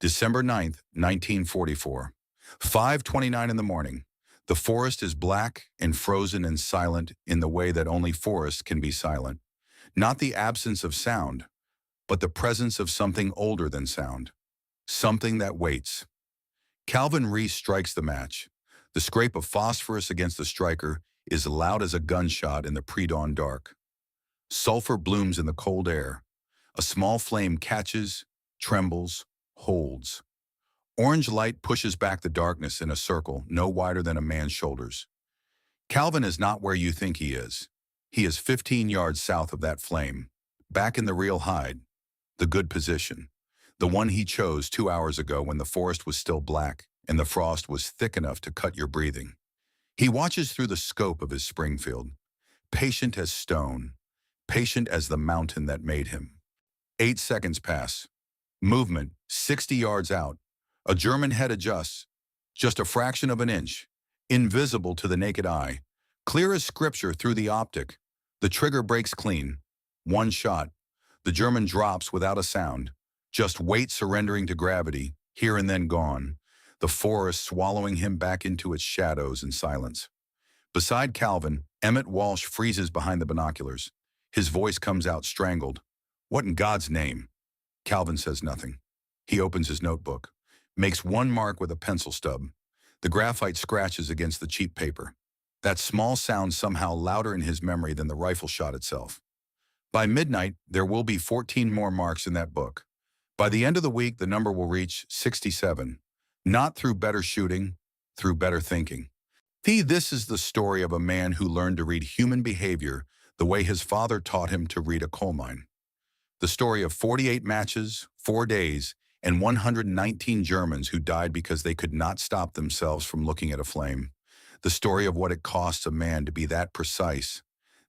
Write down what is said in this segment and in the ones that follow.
December 9th, 1944. 5:29 in the morning. The forest is black and frozen and silent in the way that only forests can be silent. Not the absence of sound, but the presence of something older than sound. Something that waits. Calvin Reece strikes the match. The scrape of phosphorus against the striker is loud as a gunshot in the pre-dawn dark. Sulfur blooms in the cold air. A small flame catches, trembles, holds. Orange light pushes back the darkness in a circle no wider than a man's shoulders. Calvin is not where you think he is. He is 15 yards south of that flame, back in the real hide, the good position, the one he chose 2 hours ago when the forest was still black and the frost was thick enough to cut your breathing. He watches through the scope of his Springfield, patient as stone, patient as the mountain that made him. 8 seconds pass. Movement, 60 yards out. A German head adjusts, just a fraction of an inch, invisible to the naked eye, clear as scripture through the optic. The trigger breaks clean. One shot. The German drops without a sound, just weight surrendering to gravity, here and then gone, the forest swallowing him back into its shadows and silence. Beside Calvin, Emmett Walsh freezes behind the binoculars. His voice comes out strangled. "What in God's name?" Calvin says nothing. He opens his notebook, makes one mark with a pencil stub. The graphite scratches against the cheap paper. That small sound somehow louder in his memory than the rifle shot itself. By midnight, there will be 14 more marks in that book. By the end of the week, the number will reach 67. Not through better shooting, through better thinking. This is the story of a man who learned to read human behavior the way his father taught him to read a coal mine. The story of 48 matches, 4 days, and 119 Germans who died because they could not stop themselves from looking at a flame. The story of what it costs a man to be that precise,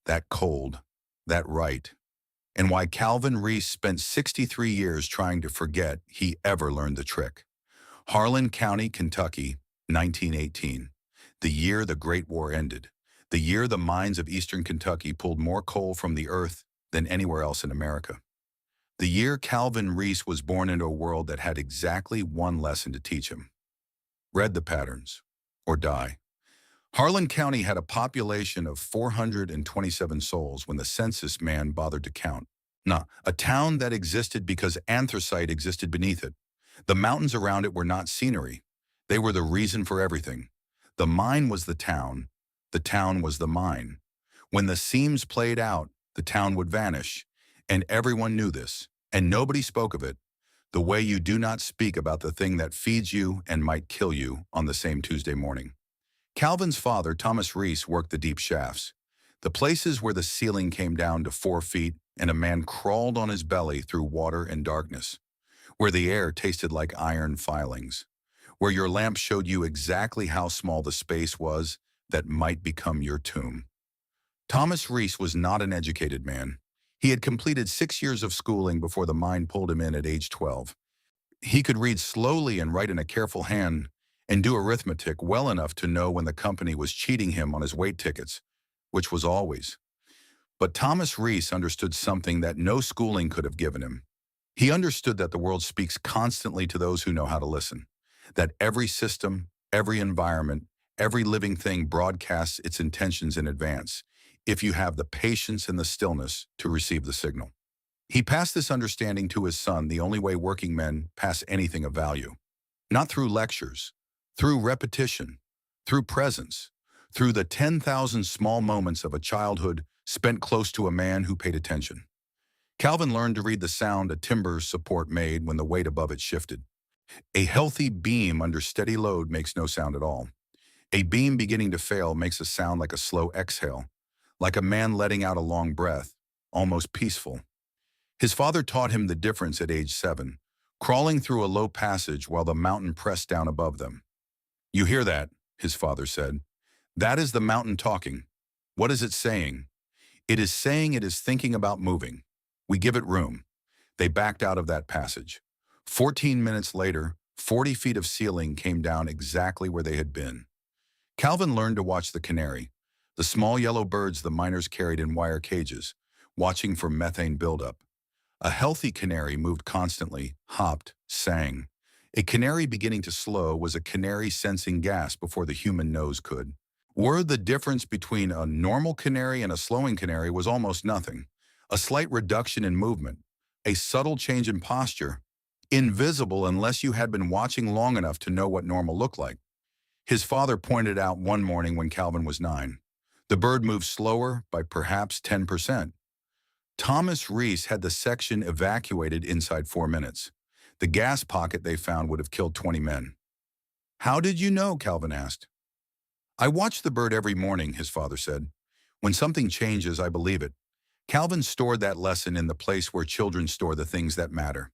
that cold, that right. And why Calvin Reece spent 63 years trying to forget he ever learned the trick. Harlan County, Kentucky, 1918. The year the Great War ended. The year the mines of eastern Kentucky pulled more coal from the earth than anywhere else in America. The year Calvin Reece was born into a world that had exactly one lesson to teach him. Read the patterns, or die. Harlan County had a population of 427 souls when the census man bothered to count. A town that existed because anthracite existed beneath it. The mountains around it were not scenery. They were the reason for everything. The mine was the town was the mine. When the seams played out, the town would vanish. And everyone knew this, and nobody spoke of it, the way you do not speak about the thing that feeds you and might kill you on the same Tuesday morning. Calvin's father, Thomas Reece, worked the deep shafts, the places where the ceiling came down to 4 feet and a man crawled on his belly through water and darkness, where the air tasted like iron filings, where your lamp showed you exactly how small the space was that might become your tomb. Thomas Reece was not an educated man. He had completed 6 years of schooling before the mine pulled him in at age 12. He could read slowly and write in a careful hand and do arithmetic well enough to know when the company was cheating him on his weight tickets, which was always. But Thomas Reece understood something that no schooling could have given him. He understood that the world speaks constantly to those who know how to listen, that every system, every environment, every living thing broadcasts its intentions in advance, if you have the patience and the stillness to receive the signal. He passed this understanding to his son the only way working men pass anything of value. Not through lectures, through repetition, through presence, through the 10,000 small moments of a childhood spent close to a man who paid attention. Calvin learned to read the sound a timber support made when the weight above it shifted. A healthy beam under steady load makes no sound at all. A beam beginning to fail makes a sound like a slow exhale, like a man letting out a long breath, almost peaceful. His father taught him the difference at age 7, crawling through a low passage while the mountain pressed down above them. "You hear that?" his father said. "That is the mountain talking. What is it saying? It is saying it is thinking about moving. We give it room." They backed out of that passage. 14 minutes later, 40 feet of ceiling came down exactly where they had been. Calvin learned to watch the canary, the small yellow birds the miners carried in wire cages, watching for methane buildup. A healthy canary moved constantly, hopped, sang. A canary beginning to slow was a canary sensing gas before the human nose could. The difference between a normal canary and a slowing canary was almost nothing. A slight reduction in movement, a subtle change in posture, invisible unless you had been watching long enough to know what normal looked like. His father pointed out one morning when Calvin was 9. The bird moved slower by perhaps 10%. Thomas Reece had the section evacuated inside 4 minutes. The gas pocket they found would have killed 20 men. "How did you know?" Calvin asked. "I watch the bird every morning," his father said. "When something changes, I believe it." Calvin stored that lesson in the place where children store the things that matter.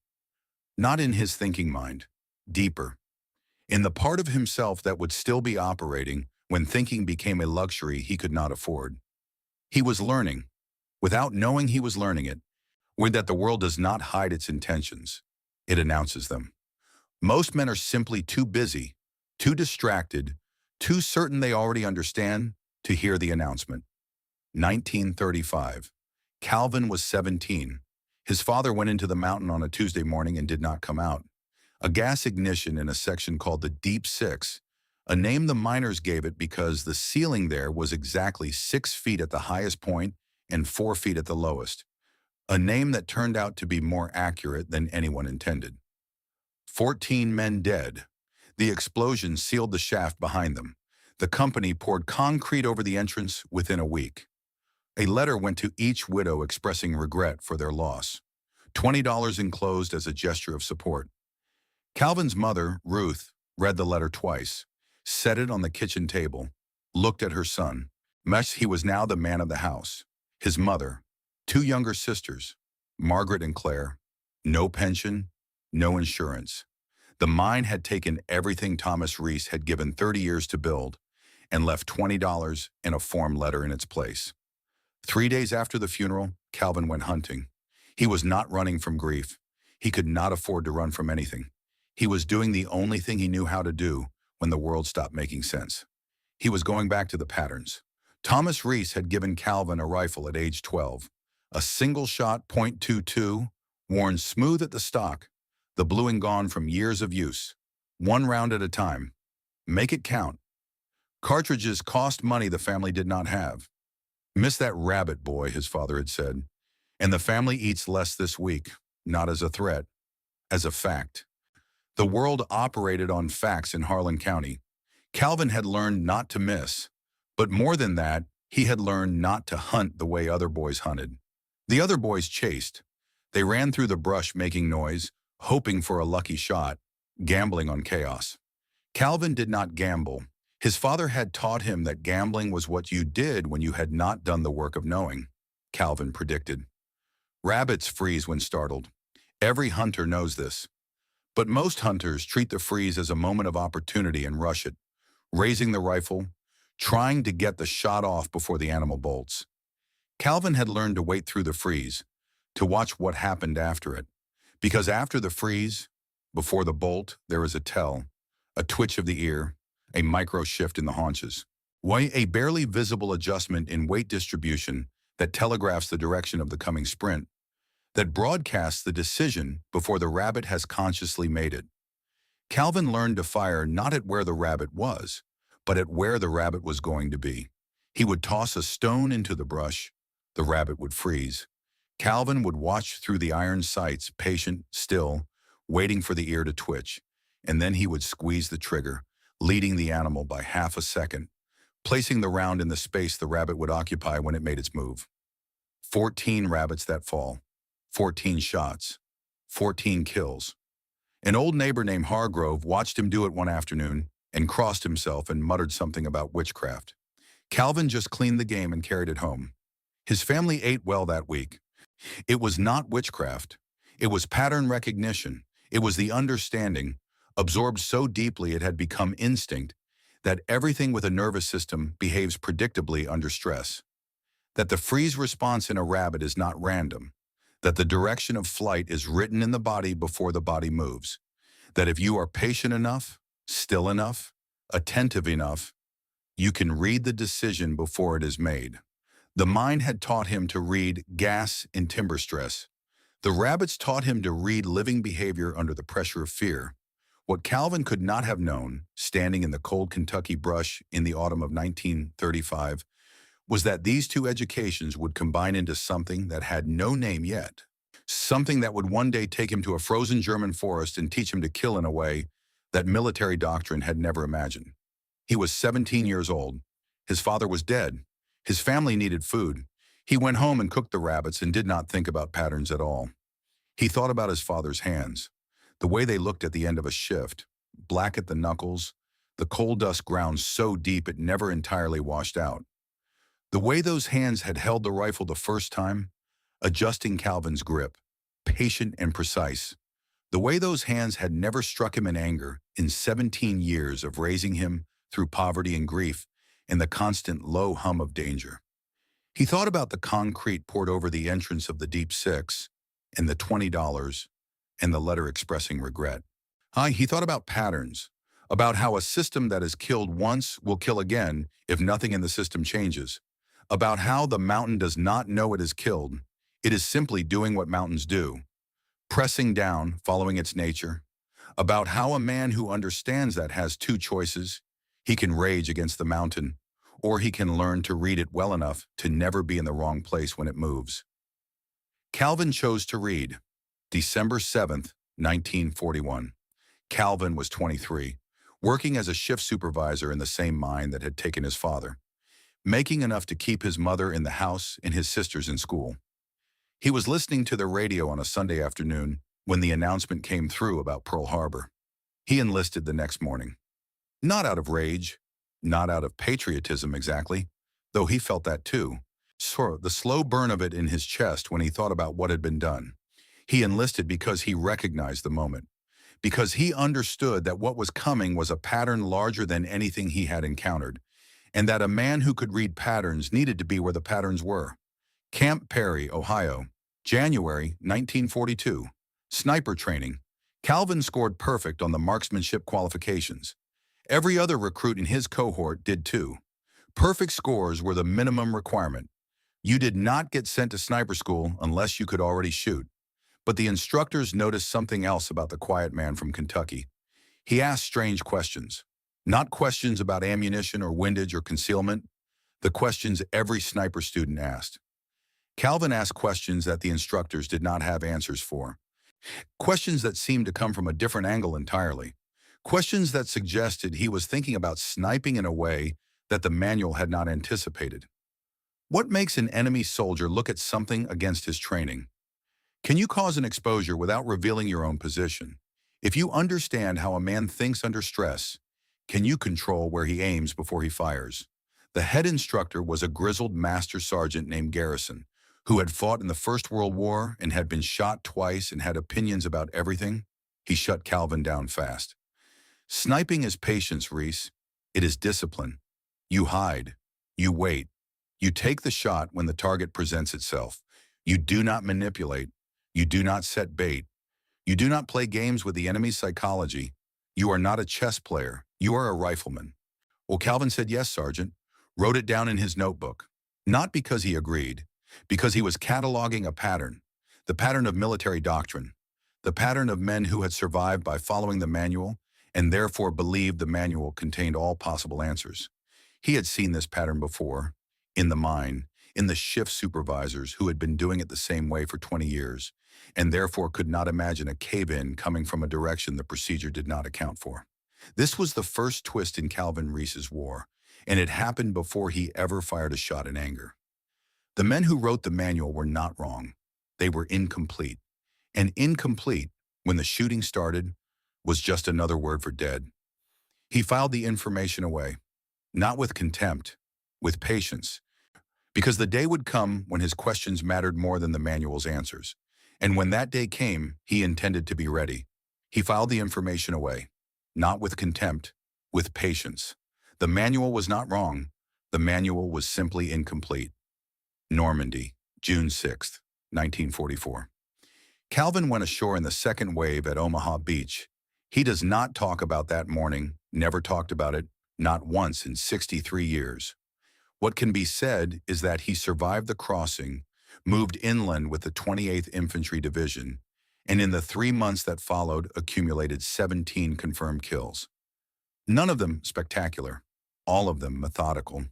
Not in his thinking mind, deeper. In the part of himself that would still be operating when thinking became a luxury he could not afford. He was learning, without knowing he was learning it, that the world does not hide its intentions. It announces them. Most men are simply too busy, too distracted, too certain they already understand to hear the announcement. 1935. Calvin was 17. His father went into the mountain on a Tuesday morning and did not come out. A gas ignition in a section called the Deep Six, a name the miners gave it because the ceiling there was exactly 6 feet at the highest point and 4 feet at the lowest. A name that turned out to be more accurate than anyone intended. 14 men dead. The explosion sealed the shaft behind them. The company poured concrete over the entrance within a week. A letter went to each widow expressing regret for their loss. $20 enclosed as a gesture of support. Calvin's mother, Ruth, read the letter twice, set it on the kitchen table, looked at her son. He was now the man of the house. His mother, 2 younger sisters, Margaret and Claire, no pension, no insurance. The mine had taken everything Thomas Reece had given 30 years to build and left $20 in a form letter in its place. 3 days after the funeral, Calvin went hunting. He was not running from grief. He could not afford to run from anything. He was doing the only thing he knew how to do when the world stopped making sense. He was going back to the patterns. Thomas Reece had given Calvin a rifle at age 12, a single-shot .22, worn smooth at the stock, the bluing gone from years of use, 1 round at a time. Make it count. Cartridges cost money the family did not have. "Miss that rabbit, boy," his father had said. "And the family eats less this week, not as a threat, as a fact." The world operated on facts in Harlan County. Calvin had learned not to miss, but more than that, he had learned not to hunt the way other boys hunted. The other boys chased. They ran through the brush making noise, hoping for a lucky shot, gambling on chaos. Calvin did not gamble. His father had taught him that gambling was what you did when you had not done the work of knowing. Calvin predicted. Rabbits freeze when startled. Every hunter knows this. But most hunters treat the freeze as a moment of opportunity and rush it, raising the rifle, trying to get the shot off before the animal bolts. Calvin had learned to wait through the freeze, to watch what happened after it. Because after the freeze, before the bolt, there is a tell, a twitch of the ear, a micro shift in the haunches. A barely visible adjustment in weight distribution that telegraphs the direction of the coming sprint, that broadcasts the decision before the rabbit has consciously made it. Calvin learned to fire not at where the rabbit was, but at where the rabbit was going to be. He would toss a stone into the brush, the rabbit would freeze. Calvin would watch through the iron sights, patient, still, waiting for the ear to twitch, and then he would squeeze the trigger, leading the animal by half a second, placing the round in the space the rabbit would occupy when it made its move. 14 rabbits that fall, 14 shots, 14 kills. An old neighbor named Hargrove watched him do it one afternoon and crossed himself and muttered something about witchcraft. Calvin just cleaned the game and carried it home. His family ate well that week. It was not witchcraft. It was pattern recognition. It was the understanding, absorbed so deeply it had become instinct, that everything with a nervous system behaves predictably under stress. That the freeze response in a rabbit is not random. That the direction of flight is written in the body before the body moves. That if you are patient enough, still enough, attentive enough, you can read the decision before it is made. The mind had taught him to read gas in timber stress. The rabbits taught him to read living behavior under the pressure of fear. What Calvin could not have known, standing in the cold Kentucky brush in the autumn of 1935, was that these two educations would combine into something that had no name yet. Something that would one day take him to a frozen German forest and teach him to kill in a way that military doctrine had never imagined. He was 17 years old. His father was dead. His family needed food. He went home and cooked the rabbits and did not think about patterns at all. He thought about his father's hands, the way they looked at the end of a shift, black at the knuckles, the coal dust ground so deep it never entirely washed out. The way those hands had held the rifle the first time, adjusting Calvin's grip, patient and precise. The way those hands had never struck him in anger in 17 years of raising him through poverty and grief and the constant low hum of danger. He thought about the concrete poured over the entrance of the Deep Six and the $20 and the letter expressing regret. He thought about patterns, about how a system that is killed once will kill again if nothing in the system changes, about how the mountain does not know it is killed. It is simply doing what mountains do, pressing down, following its nature, about how a man who understands that has two choices. He can rage against the mountain, or he can learn to read it well enough to never be in the wrong place when it moves. Calvin chose to read. December 7th, 1941. Calvin was 23, working as a shift supervisor in the same mine that had taken his father, making enough to keep his mother in the house and his sisters in school. He was listening to the radio on a Sunday afternoon when the announcement came through about Pearl Harbor. He enlisted the next morning. Not out of rage, not out of patriotism exactly, though he felt that too. The slow burn of it in his chest when he thought about what had been done. He enlisted because he recognized the moment, because he understood that what was coming was a pattern larger than anything he had encountered, and that a man who could read patterns needed to be where the patterns were. Camp Perry, Ohio, January 1942. Sniper training. Calvin scored perfect on the marksmanship qualifications. Every other recruit in his cohort did too. Perfect scores were the minimum requirement. You did not get sent to sniper school unless you could already shoot. But the instructors noticed something else about the quiet man from Kentucky. He asked strange questions. Not questions about ammunition or windage or concealment, the questions every sniper student asked. Calvin asked questions that the instructors did not have answers for. Questions that seemed to come from a different angle entirely. Questions that suggested he was thinking about sniping in a way that the manual had not anticipated. What makes an enemy soldier look at something against his training? Can you cause an exposure without revealing your own position? If you understand how a man thinks under stress, can you control where he aims before he fires? The head instructor was a grizzled master sergeant named Garrison, who had fought in the First World War and had been shot twice and had opinions about everything. He shut Calvin down fast. Sniping is patience, Reece. It is discipline. You hide. You wait. You take the shot when the target presents itself. You do not manipulate. You do not set bait. You do not play games with the enemy's psychology. You are not a chess player. You are a rifleman. Well, Calvin said, yes, Sergeant, wrote it down in his notebook. Not because he agreed, because he was cataloging a pattern, the pattern of military doctrine, the pattern of men who had survived by following the manual and therefore believed the manual contained all possible answers. He had seen this pattern before, in the mine, in the shift supervisors who had been doing it the same way for 20 years, and therefore could not imagine a cave-in coming from a direction the procedure did not account for. This was the first twist in Calvin Reece's war, and it happened before he ever fired a shot in anger. The men who wrote the manual were not wrong. They were incomplete. And incomplete, when the shooting started, was just another word for dead. He filed the information away, not with contempt, with patience, because the day would come when his questions mattered more than the manual's answers. And when that day came, he intended to be ready. He filed the information away, not with contempt, with patience. The manual was not wrong. The manual was simply incomplete. Normandy, June 6, 1944. Calvin went ashore in the second wave at Omaha Beach. He does not talk about that morning, never talked about it, not once in 63 years. What can be said is that he survived the crossing, moved inland with the 28th Infantry Division, and in the 3 months that followed accumulated 17 confirmed kills. None of them spectacular, all of them methodical.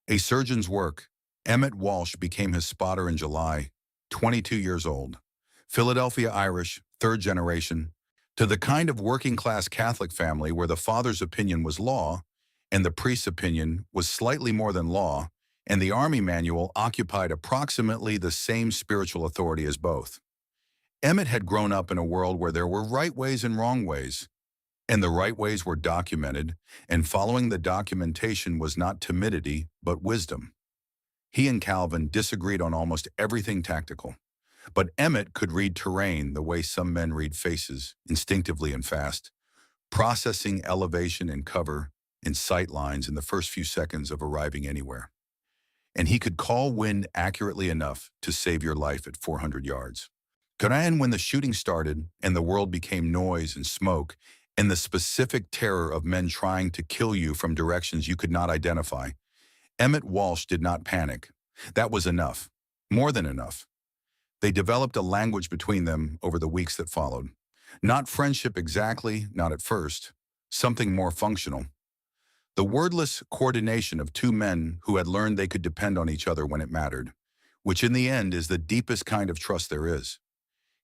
A surgeon's work. Emmett Walsh became his spotter in July, 22 years old. Philadelphia Irish, third generation, to the kind of working-class Catholic family where the father's opinion was law, and the priest's opinion was slightly more than law, and the Army manual occupied approximately the same spiritual authority as both. Emmett had grown up in a world where there were right ways and wrong ways, and the right ways were documented, and following the documentation was not timidity, but wisdom. He and Calvin disagreed on almost everything tactical, but Emmett could read terrain the way some men read faces, instinctively and fast, processing elevation and cover and sight lines in the first few seconds of arriving anywhere. And he could call wind accurately enough to save your life at 400 yards. And when the shooting started and the world became noise and smoke and the specific terror of men trying to kill you from directions you could not identify, Emmett Walsh did not panic. That was enough, more than enough. They developed a language between them over the weeks that followed. Not friendship exactly, not at first, something more functional. The wordless coordination of two men who had learned they could depend on each other when it mattered, which in the end is the deepest kind of trust there is.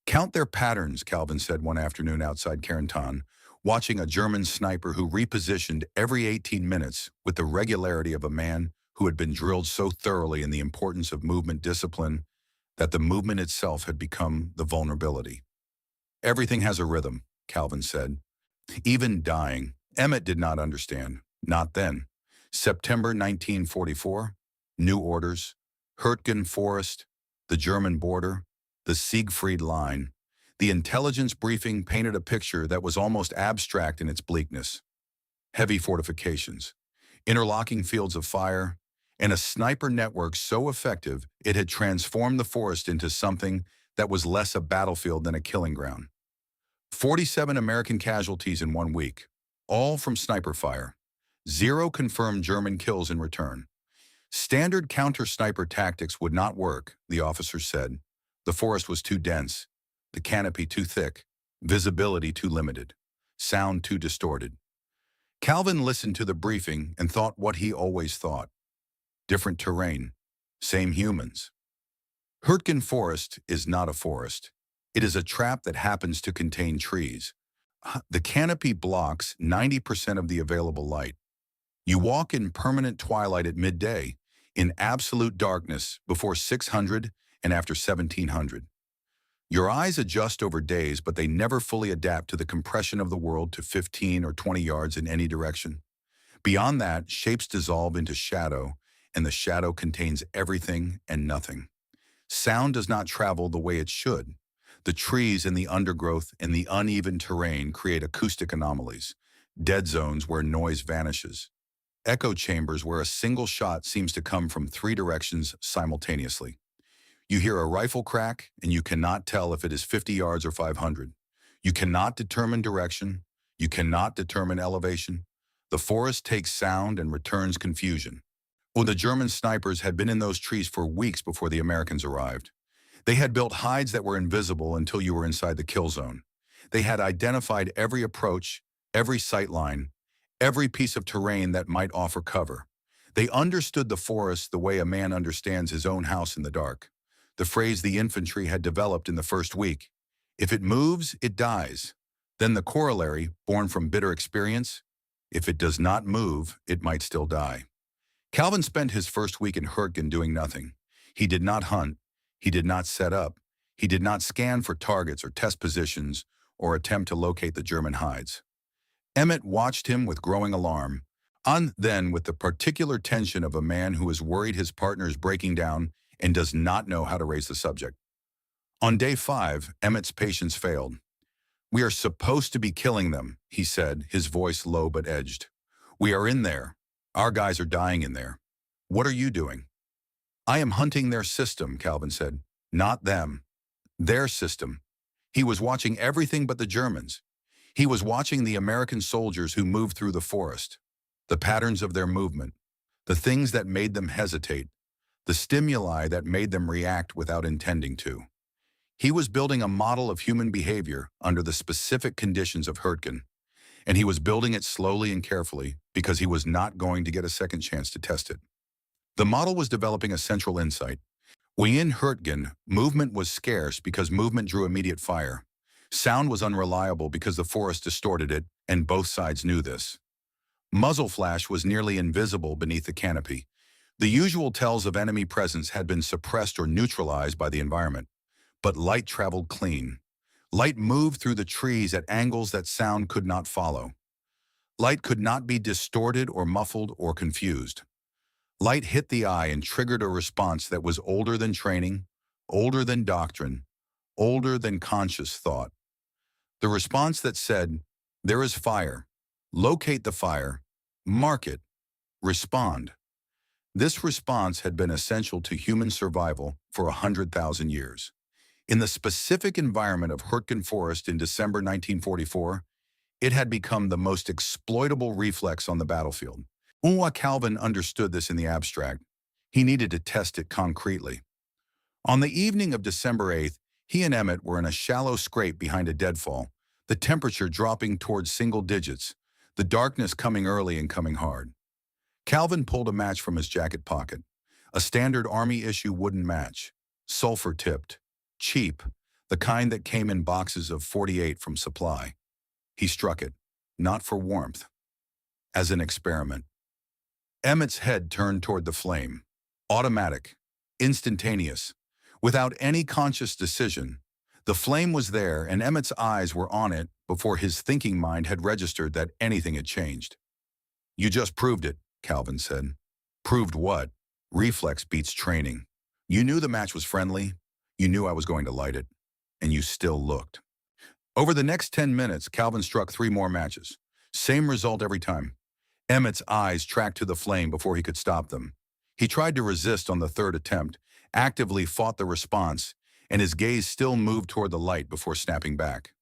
Count their patterns, Calvin said one afternoon outside Carentan, watching a German sniper who repositioned every 18 minutes with the regularity of a man who had been drilled so thoroughly in the importance of movement discipline that the movement itself had become the vulnerability. Everything has a rhythm, Calvin said. Even dying. Emmett did not understand. Not then. September 1944, new orders, Hürtgen Forest, the German border, the Siegfried Line. The intelligence briefing painted a picture that was almost abstract in its bleakness. Heavy fortifications, interlocking fields of fire, and a sniper network so effective it had transformed the forest into something that was less a battlefield than a killing ground. 47 American casualties in 1 week, all from sniper fire. 0 confirmed German kills in return. Standard counter-sniper tactics would not work, the officers said. The forest was too dense, the canopy too thick, visibility too limited, sound too distorted. Calvin listened to the briefing and thought what he always thought. Different terrain, same humans. Hürtgen Forest is not a forest. It is a trap that happens to contain trees. The canopy blocks 90% of the available light. You walk in permanent twilight at midday, in absolute darkness before 600 and after 1700. Your eyes adjust over days, but they never fully adapt to the compression of the world to 15 or 20 yards in any direction. Beyond that, shapes dissolve into shadow, and the shadow contains everything and nothing. Sound does not travel the way it should. The trees and the undergrowth and the uneven terrain create acoustic anomalies, dead zones where noise vanishes, echo chambers where a single shot seems to come from 3 directions simultaneously. You hear a rifle crack, and you cannot tell if it is 50 yards or 500. You cannot determine direction. You cannot determine elevation. The forest takes sound and returns confusion. The German snipers had been in those trees for weeks before the Americans arrived. They had built hides that were invisible until you were inside the kill zone. They had identified every approach, every sight line, every piece of terrain that might offer cover. They understood the forest the way a man understands his own house in the dark. The phrase the infantry had developed in the first week. If it moves, it dies. Then the corollary, born from bitter experience, if it does not move, it might still die. Calvin spent his first week in Hürtgen doing nothing. He did not hunt. He did not set up. He did not scan for targets or test positions or attempt to locate the German hides. Emmett watched him with growing alarm, then with the particular tension of a man who is worried his partner is breaking down and does not know how to raise the subject. On day 5, Emmett's patience failed. "We are supposed to be killing them," he said, his voice low but edged. "We are in there. Our guys are dying in there. What are you doing?" "I am hunting their system," Calvin said. "Not them. Their system." He was watching everything but the Germans. He was watching the American soldiers who moved through the forest, the patterns of their movement, the things that made them hesitate, the stimuli that made them react without intending to. He was building a model of human behavior under the specific conditions of Hürtgen, and he was building it slowly and carefully because he was not going to get a second chance to test it. The model was developing a central insight. Within Hürtgen, movement was scarce because movement drew immediate fire. Sound was unreliable because the forest distorted it, and both sides knew this. Muzzle flash was nearly invisible beneath the canopy. The usual tells of enemy presence had been suppressed or neutralized by the environment, but light traveled clean. Light moved through the trees at angles that sound could not follow. Light could not be distorted or muffled or confused. Light hit the eye and triggered a response that was older than training, older than doctrine, older than conscious thought. The response that said, "There is fire. Locate the fire. Mark it. Respond." This response had been essential to human survival for 100,000 years. In the specific environment of Hürtgen Forest in December 1944, it had become the most exploitable reflex on the battlefield. While Calvin understood this in the abstract, he needed to test it concretely. On the evening of December 8th, he and Emmett were in a shallow scrape behind a deadfall, the temperature dropping towards single digits, the darkness coming early and coming hard. Calvin pulled a match from his jacket pocket, a standard Army-issue wooden match, sulfur-tipped, cheap, the kind that came in boxes of 48 from Supply. He struck it, not for warmth, as an experiment. Emmett's head turned toward the flame, automatic, instantaneous, without any conscious decision. The flame was there and Emmett's eyes were on it before his thinking mind had registered that anything had changed. "You just proved it," Calvin said. "Proved what?" "Reflex beats training. You knew the match was friendly. You knew I was going to light it. And you still looked." Over the next 10 minutes, Calvin struck 3 more matches. Same result every time. Emmett's eyes tracked to the flame before he could stop them. He tried to resist on the 3rd attempt, actively fought the response, and his gaze still moved toward the light before snapping back.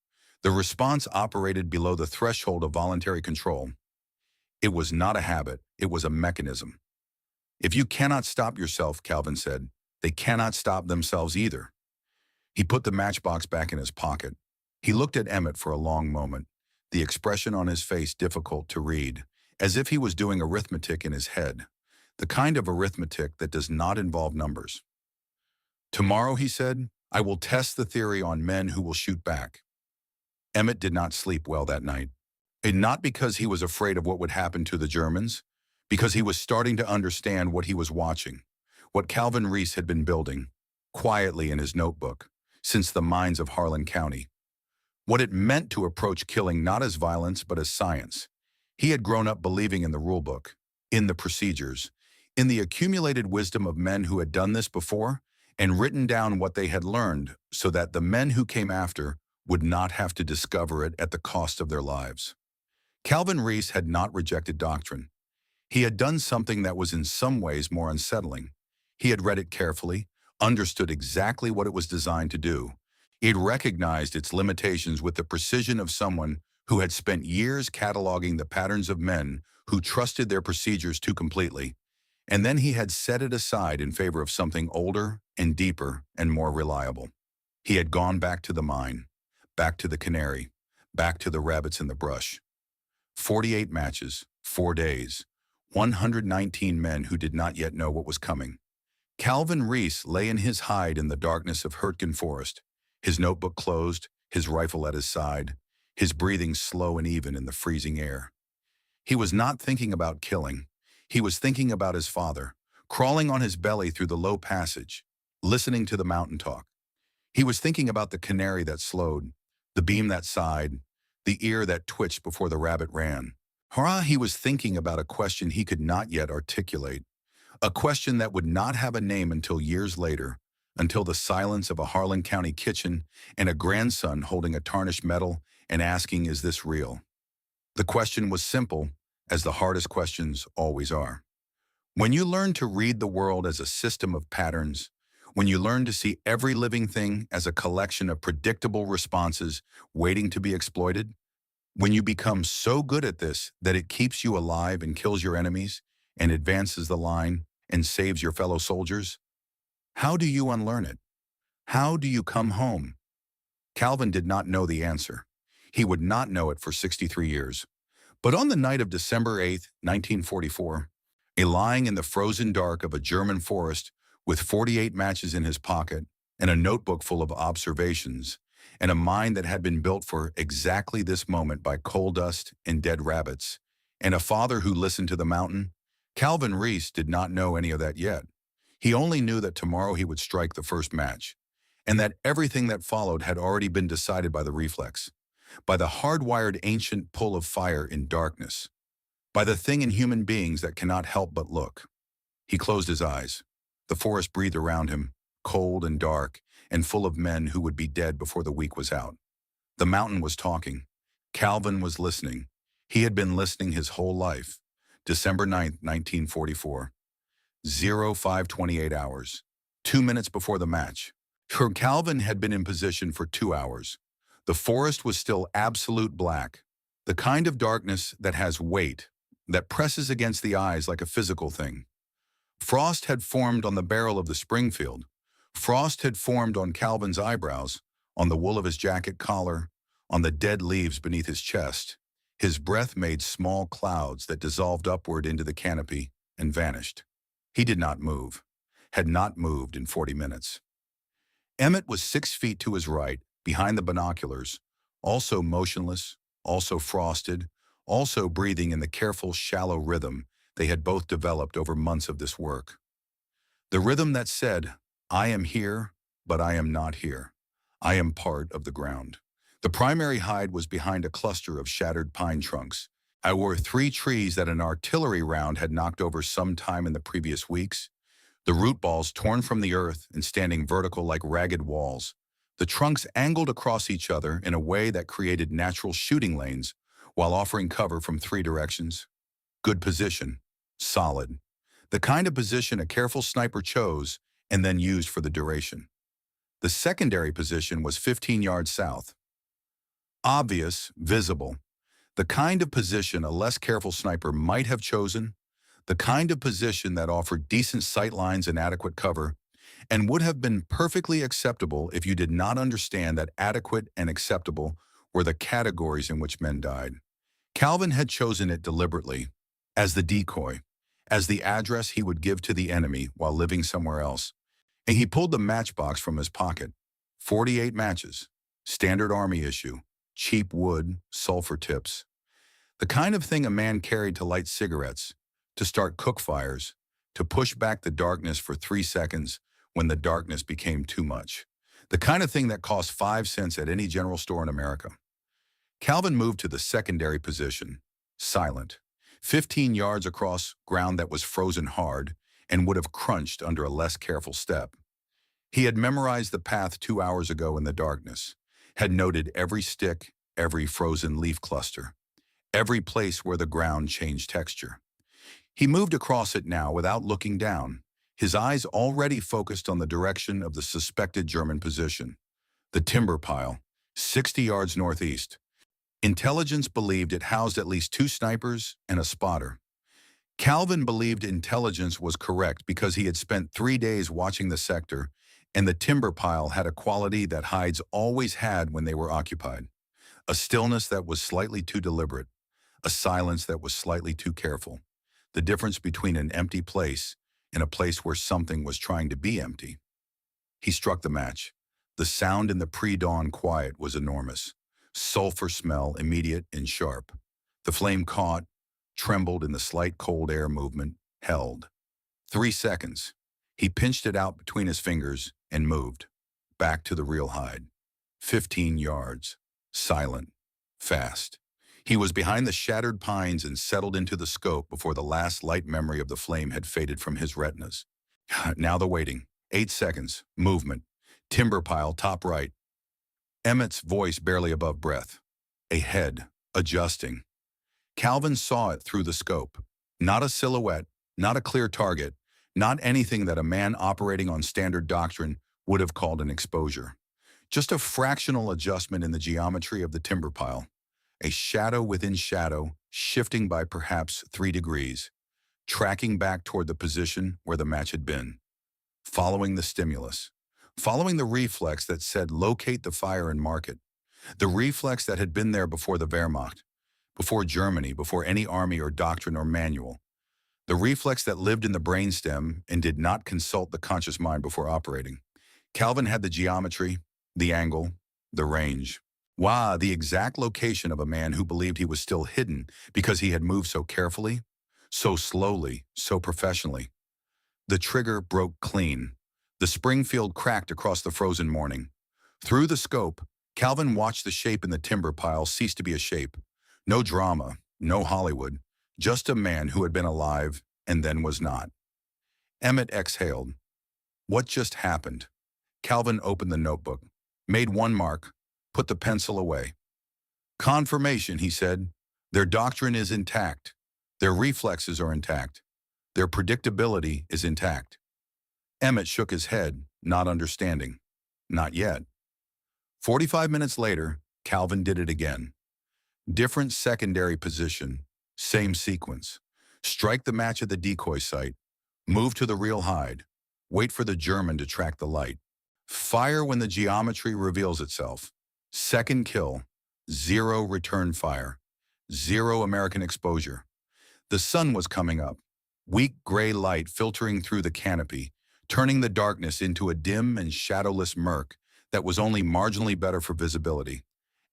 The response operated below the threshold of voluntary control. It was not a habit, it was a mechanism. "If you cannot stop yourself," Calvin said, "they cannot stop themselves either." He put the matchbox back in his pocket. He looked at Emmett for a long moment, the expression on his face difficult to read, as if he was doing arithmetic in his head, the kind of arithmetic that does not involve numbers. "Tomorrow," he said, "I will test the theory on men who will shoot back." Emmett did not sleep well that night. And not because he was afraid of what would happen to the Germans, because he was starting to understand what he was watching, what Calvin Reece had been building, quietly in his notebook, since the mines of Harlan County. What it meant to approach killing not as violence but as science. He had grown up believing in the rulebook, in the procedures, in the accumulated wisdom of men who had done this before and written down what they had learned so that the men who came after would not have to discover it at the cost of their lives. Calvin Reece had not rejected doctrine. He had done something that was in some ways more unsettling. He had read it carefully, understood exactly what it was designed to do. He had recognized its limitations with the precision of someone who had spent years cataloging the patterns of men who trusted their procedures too completely, and then he had set it aside in favor of something older and deeper and more reliable. He had gone back to the mine, back to the canary, back to the rabbits in the brush. 48 matches, 4 days, 119 men who did not yet know what was coming. Calvin Reece lay in his hide in the darkness of Hürtgen Forest, his notebook closed, his rifle at his side, his breathing slow and even in the freezing air. He was not thinking about killing. He was thinking about his father, crawling on his belly through the low passage, listening to the mountain talk. He was thinking about the canary that slowed, the beam that sighed, the ear that twitched before the rabbit ran. He was thinking about a question he could not yet articulate, a question that would not have a name until years later, until the silence of a Harlan County kitchen and a grandson holding a tarnished medal and asking, "Is this real?" The question was simple, as the hardest questions always are. When you learn to read the world as a system of patterns, when you learn to see every living thing as a collection of predictable responses waiting to be exploited, when you become so good at this that it keeps you alive and kills your enemies and advances the line and saves your fellow soldiers, how do you unlearn it? How do you come home? Calvin did not know the answer. He would not know it for 63 years. But on the night of December 8, 1944, lying in the frozen dark of a German forest with 48 matches in his pocket and a notebook full of observations and a mind that had been built for exactly this moment by coal dust and dead rabbits, and a father who listened to the mountain, Calvin Reece did not know any of that yet. He only knew that tomorrow he would strike the first match, and that everything that followed had already been decided by the reflex, by the hardwired ancient pull of fire in darkness, by the thing in human beings that cannot help but look. He closed his eyes. The forest breathed around him, cold and dark, and full of men who would be dead before the week was out. The mountain was talking. Calvin was listening. He had been listening his whole life. December 9th, 1944. 0528 hours. 2 minutes before the match. Calvin had been in position for 2 hours. The forest was still absolute black, the kind of darkness that has weight, that presses against the eyes like a physical thing. Frost had formed on the barrel of the Springfield. Frost had formed on Calvin's eyebrows, on the wool of his jacket collar, on the dead leaves beneath his chest. His breath made small clouds that dissolved upward into the canopy and vanished. He did not move, had not moved in 40 minutes. Emmett was 6 feet to his right, behind the binoculars, also motionless, also frosted, also breathing in the careful, shallow rhythm they had both developed over months of this work. The rhythm that said, "I am here, but I am not here. I am part of the ground." The primary hide was behind a cluster of shattered pine trunks. I wore 3 trees that an artillery round had knocked over some time in the previous weeks, the root balls torn from the earth and standing vertical like ragged walls. The trunks angled across each other in a way that created natural shooting lanes while offering cover from 3 directions. Good position. Solid. The kind of position a careful sniper chose and then used for the duration. The secondary position was 15 yards south. Obvious, visible. The kind of position a less careful sniper might have chosen, the kind of position that offered decent sight lines and adequate cover, and would have been perfectly acceptable if you did not understand that adequate and acceptable were the categories in which men died. Calvin had chosen it deliberately, as the decoy, as the address he would give to the enemy while living somewhere else. And he pulled the matchbox from his pocket. 48 matches, standard army issue, cheap wood, sulfur tips. The kind of thing a man carried to light cigarettes, to start cook fires, to push back the darkness for 3 seconds when the darkness became too much. The kind of thing that cost 5 cents at any general store in America. Calvin moved to the secondary position, silent, 15 yards across ground that was frozen hard and would have crunched under a less careful step. He had memorized the path 2 hours ago in the darkness, had noted every stick, every frozen leaf cluster, every place where the ground changed texture. He moved across it now without looking down, his eyes already focused on the direction of the suspected German position, the timber pile, 60 yards northeast. Intelligence believed it housed at least 2 snipers and a spotter. Calvin believed intelligence was correct because he had spent 3 days watching the sector, and the timber pile had a quality that hides always had when they were occupied. A stillness that was slightly too deliberate, a silence that was slightly too careful. The difference between an empty place and a place where something was trying to be empty. He struck the match. The sound in the pre-dawn quiet was enormous. Sulfur smell, immediate and sharp. The flame caught, trembled in the slight cold air movement, held. 3 seconds. He pinched it out between his fingers and moved. Back to the real hide. 15 yards. Silent. Fast. He was behind the shattered pines and settled into the scope before the last light memory of the flame had faded from his retinas. Now the waiting. 8 seconds. Movement. Timber pile, top right. Emmett's voice barely above breath. A head. Adjusting. Calvin saw it through the scope. Not a silhouette, not a clear target, not anything that a man operating on standard doctrine would have called an exposure. Just a fractional adjustment in the geometry of the timber pile. A shadow within shadow, shifting by perhaps 3 degrees, tracking back toward the position where the match had been. Following the stimulus. following the reflex that said locate the fire and mark it. The reflex that had been there before the Wehrmacht, before Germany, before any army or doctrine or manual. The reflex that lived in the brainstem and did not consult the conscious mind before operating. Calvin had the geometry, the angle, the range. The exact location of a man who believed he was still hidden because he had moved so carefully, so slowly, so professionally. The trigger broke clean. The Springfield cracked across the frozen morning. Through the scope, Calvin watched the shape in the timber pile cease to be a shape. No drama, no Hollywood, just a man who had been alive and then was not. Emmett exhaled. What just happened? Calvin opened the notebook, made one mark, put the pencil away. Confirmation, he said. Their doctrine is intact. Their reflexes are intact. Their predictability is intact. Emmett shook his head, not understanding. Not yet. 45 minutes later, Calvin did it again. Different secondary position, same sequence. Strike the match at the decoy site. Move to the real hide. Wait for the German to track the light. Fire when the geometry reveals itself. Second kill. 0 return fire. 0 American exposure. The sun was coming up. Weak gray light filtering through the canopy, turning the darkness into a dim and shadowless murk that was only marginally better for visibility.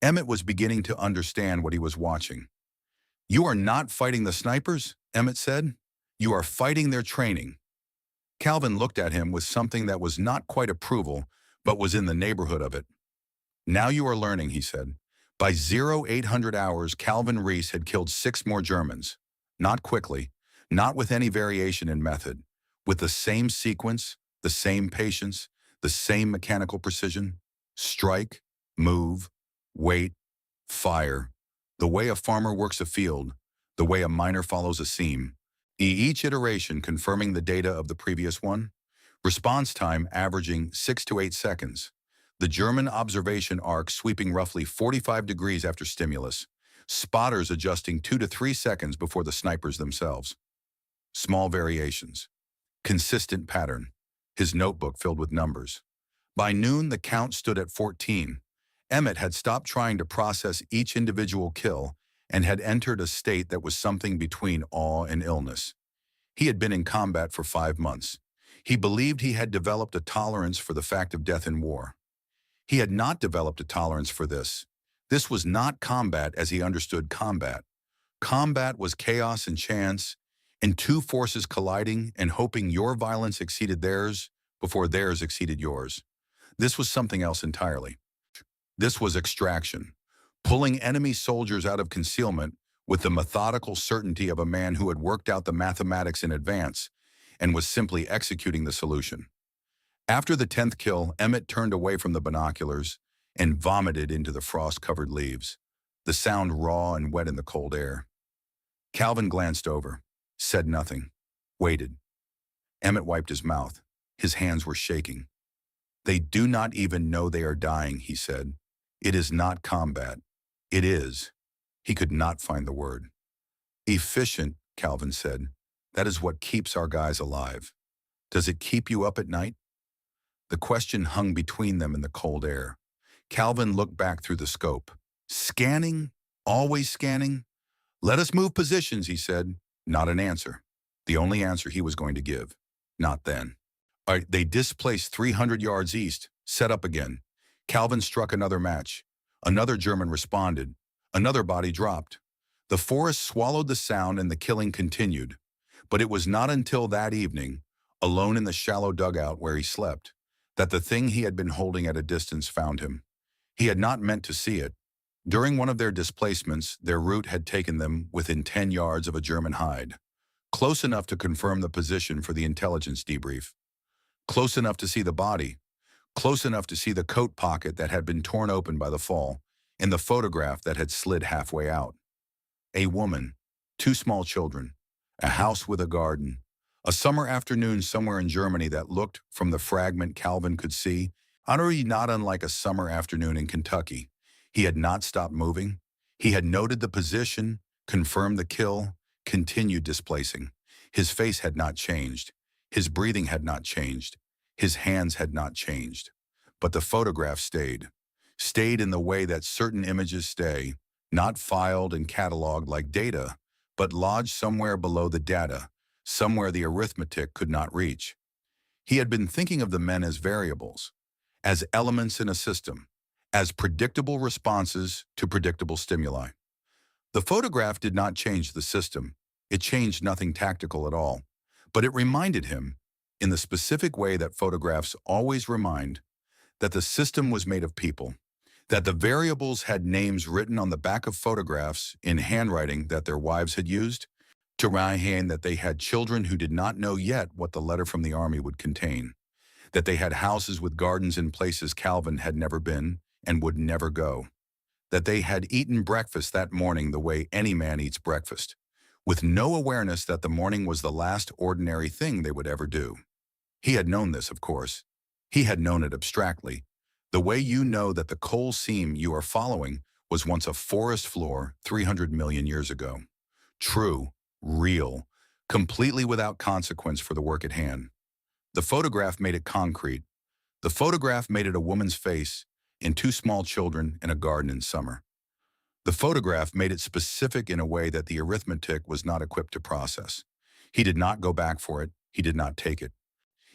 Emmett was beginning to understand what he was watching. You are not fighting the snipers, Emmett said. You are fighting their training. Calvin looked at him with something that was not quite approval, but was in the neighborhood of it. Now you are learning, he said. By 0800 hours, Calvin Reece had killed 6 more Germans. Not quickly, not with any variation in method, with the same sequence, the same patience, the same mechanical precision. Strike, move, wait, fire. The way a farmer works a field, the way a miner follows a seam. Each iteration confirming the data of the previous one. Response time averaging 6 to 8 seconds. The German observation arc sweeping roughly 45 degrees after stimulus. Spotters adjusting 2 to 3 seconds before the snipers themselves. Small variations. Consistent pattern. His notebook filled with numbers. By noon, the count stood at 14. Emmett had stopped trying to process each individual kill and had entered a state that was something between awe and illness. He had been in combat for 5 months. He believed he had developed a tolerance for the fact of death in war. He had not developed a tolerance for this. This was not combat as he understood combat. Combat was chaos and chance, and 2 forces colliding and hoping your violence exceeded theirs before theirs exceeded yours. This was something else entirely. This was extraction, pulling enemy soldiers out of concealment with the methodical certainty of a man who had worked out the mathematics in advance and was simply executing the solution. After the 10th kill, Emmett turned away from the binoculars and vomited into the frost-covered leaves, the sound raw and wet in the cold air. Calvin glanced over, said nothing, waited. Emmett wiped his mouth. His hands were shaking. They do not even know they are dying, he said. It is not combat. It is. He could not find the word. Efficient, Calvin said. That is what keeps our guys alive. Does it keep you up at night? The question hung between them in the cold air. Calvin looked back through the scope. Scanning? Always scanning? Let us move positions, he said. Not an answer. The only answer he was going to give. Not then. All right, they displaced 300 yards east, set up again. Calvin struck another match. Another German responded. Another body dropped. The forest swallowed the sound and the killing continued. But it was not until that evening, alone in the shallow dugout where he slept, that the thing he had been holding at a distance found him. He had not meant to see it. During one of their displacements, their route had taken them within 10 yards of a German hide, close enough to confirm the position for the intelligence debrief, close enough to see the body, close enough to see the coat pocket that had been torn open by the fall, and the photograph that had slid halfway out. A woman, 2 small children, a house with a garden, a summer afternoon somewhere in Germany that looked, from the fragment Calvin could see, utterly not unlike a summer afternoon in Kentucky. He had not stopped moving. He had noted the position, confirmed the kill, continued displacing. His face had not changed. His breathing had not changed. His hands had not changed, but the photograph stayed in the way that certain images stay, not filed and cataloged like data, but lodged somewhere below the data, somewhere the arithmetic could not reach. He had been thinking of the men as variables, as elements in a system, as predictable responses to predictable stimuli. The photograph did not change the system. It changed nothing tactical at all, but it reminded him, in the specific way that photographs always remind, that the system was made of people, that the variables had names written on the back of photographs in handwriting that their wives had used, to remind that they had children who did not know yet what the letter from the army would contain, that they had houses with gardens in places Calvin had never been and would never go, that they had eaten breakfast that morning the way any man eats breakfast, with no awareness that the morning was the last ordinary thing they would ever do. He had known this, of course. He had known it abstractly, the way you know that the coal seam you are following was once a forest floor 300 million years ago. True, real, completely without consequence for the work at hand. The photograph made it concrete. The photograph made it a woman's face and two small children in a garden in summer. The photograph made it specific in a way that the arithmetic was not equipped to process. He did not go back for it. He did not take it.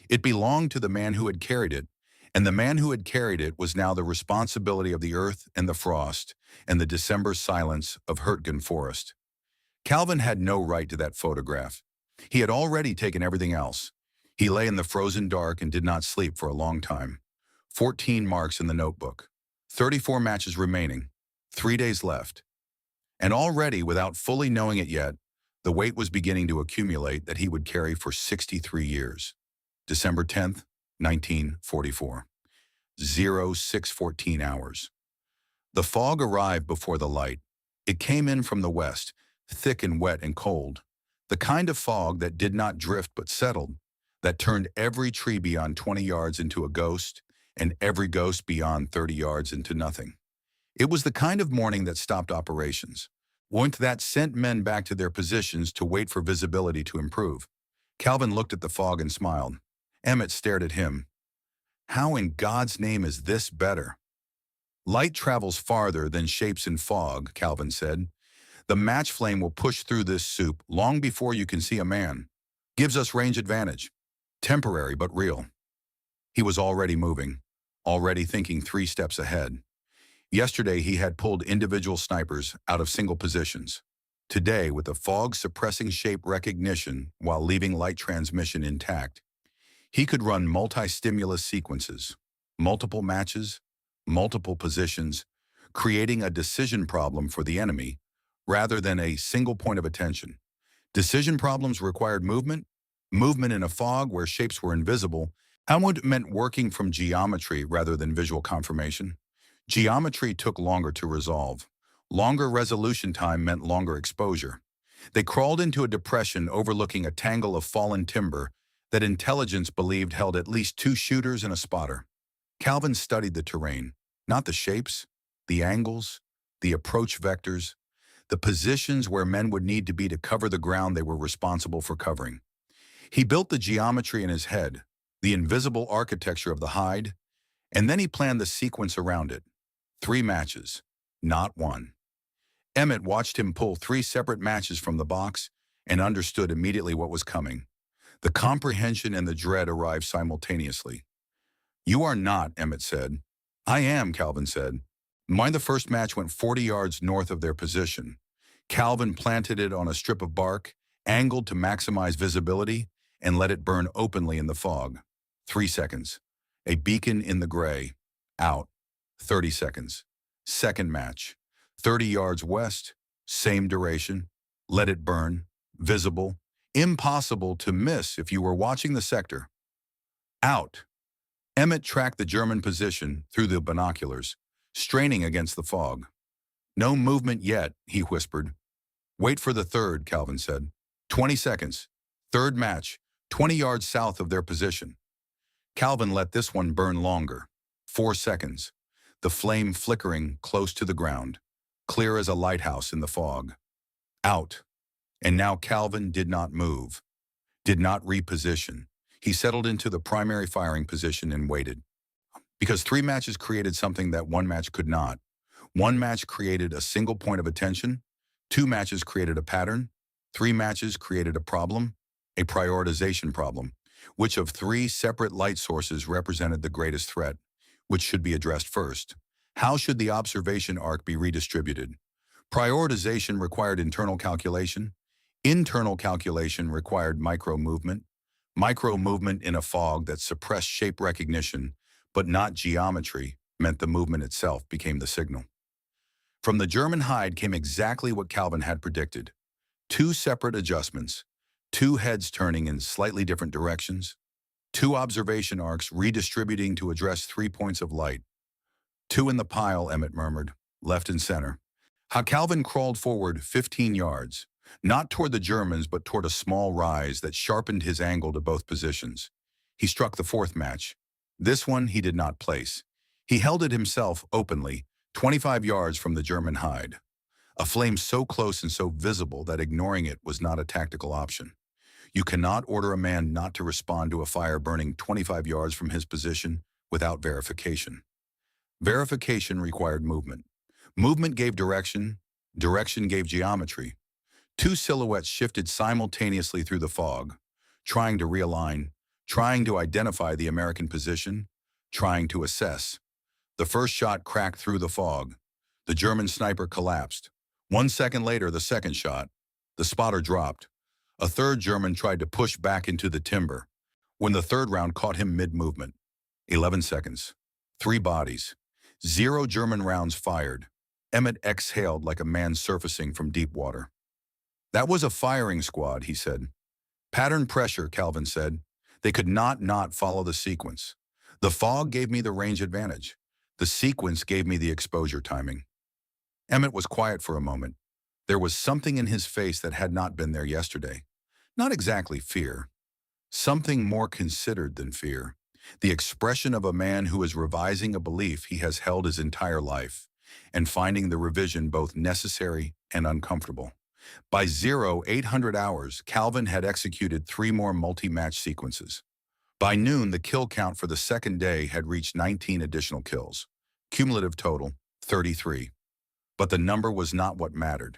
It belonged to the man who had carried it, and the man who had carried it was now the responsibility of the earth and the frost and the December silence of Hürtgen Forest. Calvin had no right to that photograph. He had already taken everything else. He lay in the frozen dark and did not sleep for a long time. 14 marks in the notebook. 34 matches remaining. 3 days left. And already, without fully knowing it yet, the weight was beginning to accumulate that he would carry for 63 years. December 10th, 1944. 0614 hours. The fog arrived before the light. It came in from the west, thick and wet and cold. The kind of fog that did not drift but settled, that turned every tree beyond 20 yards into a ghost and every ghost beyond 30 yards into nothing. It was the kind of morning that stopped operations. One that sent men back to their positions to wait for visibility to improve. Calvin looked at the fog and smiled. Emmett stared at him. How in God's name is this better? Light travels farther than shapes in fog, Calvin said. The match flame will push through this soup long before you can see a man. Gives us range advantage. Temporary but real. He was already moving, already thinking 3 steps ahead. Yesterday he had pulled individual snipers out of single positions. Today, with the fog suppressing shape recognition while leaving light transmission intact, he could run multi-stimulus sequences, multiple matches, multiple positions, creating a decision problem for the enemy rather than a single point of attention. Decision problems required movement in a fog where shapes were invisible, and meant working from geometry rather than visual confirmation. Geometry took longer to resolve. Longer resolution time meant longer exposure. They crawled into a depression overlooking a tangle of fallen timber that intelligence believed held at least 2 shooters and a spotter. Calvin studied the terrain, not the shapes, the angles, the approach vectors, the positions where men would need to be to cover the ground they were responsible for covering. He built the geometry in his head, the invisible architecture of the hide, and then he planned the sequence around it. 3 matches, not 1. Emmett watched him pull 3 separate matches from the box and understood immediately what was coming. The comprehension and the dread arrived simultaneously. You are not, Emmett said. I am, Calvin said. The first match went 40 yards north of their position. Calvin planted it on a strip of bark, angled to maximize visibility, and let it burn openly in the fog. 3 seconds. A beacon in the gray. Out. 30 seconds. Second match. 30 yards west. Same duration. Let it burn. Visible. Impossible to miss if you were watching the sector. Out. Emmett tracked the German position through the binoculars, straining against the fog. No movement yet, he whispered. Wait for the third, Calvin said. 20 seconds. Third match, 20 yards south of their position. Calvin let this one burn longer. 4 seconds. The flame flickering close to the ground, clear as a lighthouse in the fog. Out. And now Calvin did not move, did not reposition. He settled into the primary firing position and waited. Because 3 matches created something that 1 match could not. 1 match created a single point of attention, 2 matches created a pattern, 3 matches created a problem, a prioritization problem. Which of 3 separate light sources represented the greatest threat? Which should be addressed first? How should the observation arc be redistributed? Prioritization required internal calculation. Internal calculation required micro-movement. Micro-movement in a fog that suppressed shape recognition, but not geometry, meant the movement itself became the signal. From the German hide came exactly what Calvin had predicted. 2 separate adjustments, 2 heads turning in slightly different directions, 2 observation arcs redistributing to address 3 points of light. 2 in the pile, Emmett murmured, left and center. How Calvin crawled forward 15 yards, not toward the Germans but toward a small rise that sharpened his angle to both positions. He struck the 4th match. This one he did not place. He held it himself openly, 25 yards from the German hide. A flame so close and so visible that ignoring it was not a tactical option. You cannot order a man not to respond to a fire burning 25 yards from his position without verification. Verification required movement. Movement gave direction. Direction gave geometry. 2 silhouettes shifted simultaneously through the fog, trying to realign, trying to identify the American position, trying to assess. The first shot cracked through the fog. The German sniper collapsed. 1 second later, the second shot. The spotter dropped. A 3rd German tried to push back into the timber, when the 3rd round caught him mid-movement. 11 seconds. 3 bodies. 0 German rounds fired. Emmett exhaled like a man surfacing from deep water. That was a firing squad, he said. Pattern pressure, Calvin said. They could not follow the sequence. The fog gave me the range advantage. The sequence gave me the exposure timing. Emmett was quiet for a moment. There was something in his face that had not been there yesterday. Not exactly fear. Something more considered than fear. The expression of a man who is revising a belief he has held his entire life and finding the revision both necessary and uncomfortable. By 0800 hours, Calvin had executed 3 more multi-match sequences. By noon, the kill count for the 2nd day had reached 19 additional kills. Cumulative total, 33. But the number was not what mattered.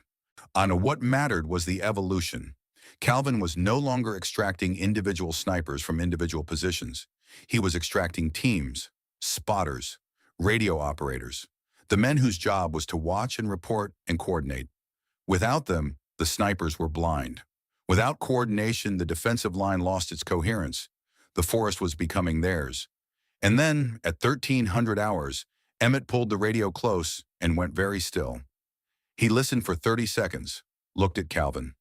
What mattered was the evolution. Calvin was no longer extracting individual snipers from individual positions. He was extracting teams, spotters, radio operators, the men whose job was to watch and report and coordinate. Without them, the snipers were blind. Without coordination, the defensive line lost its coherence. The forest was becoming theirs. And then, at 1300 hours, Emmett pulled the radio close and went very still. He listened for 30 seconds, looked at Calvin.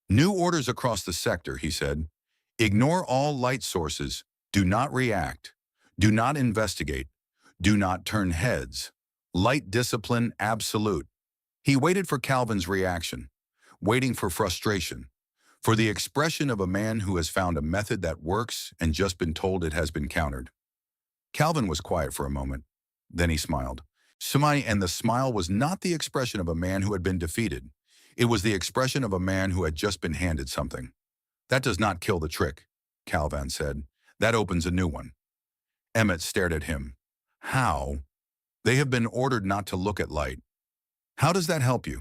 New orders across the sector, he said. Ignore all light sources. Do not react. Do not investigate. Do not turn heads. Light discipline absolute. He waited for Calvin's reaction, waiting for frustration, for the expression of a man who has found a method that works and just been told it has been countered. Calvin was quiet for a moment. Then he smiled. And the smile was not the expression of a man who had been defeated. It was the expression of a man who had just been handed something. That does not kill the trick, Calvin said. That opens a new one. Emmett stared at him. How? They have been ordered not to look at light. How does that help you?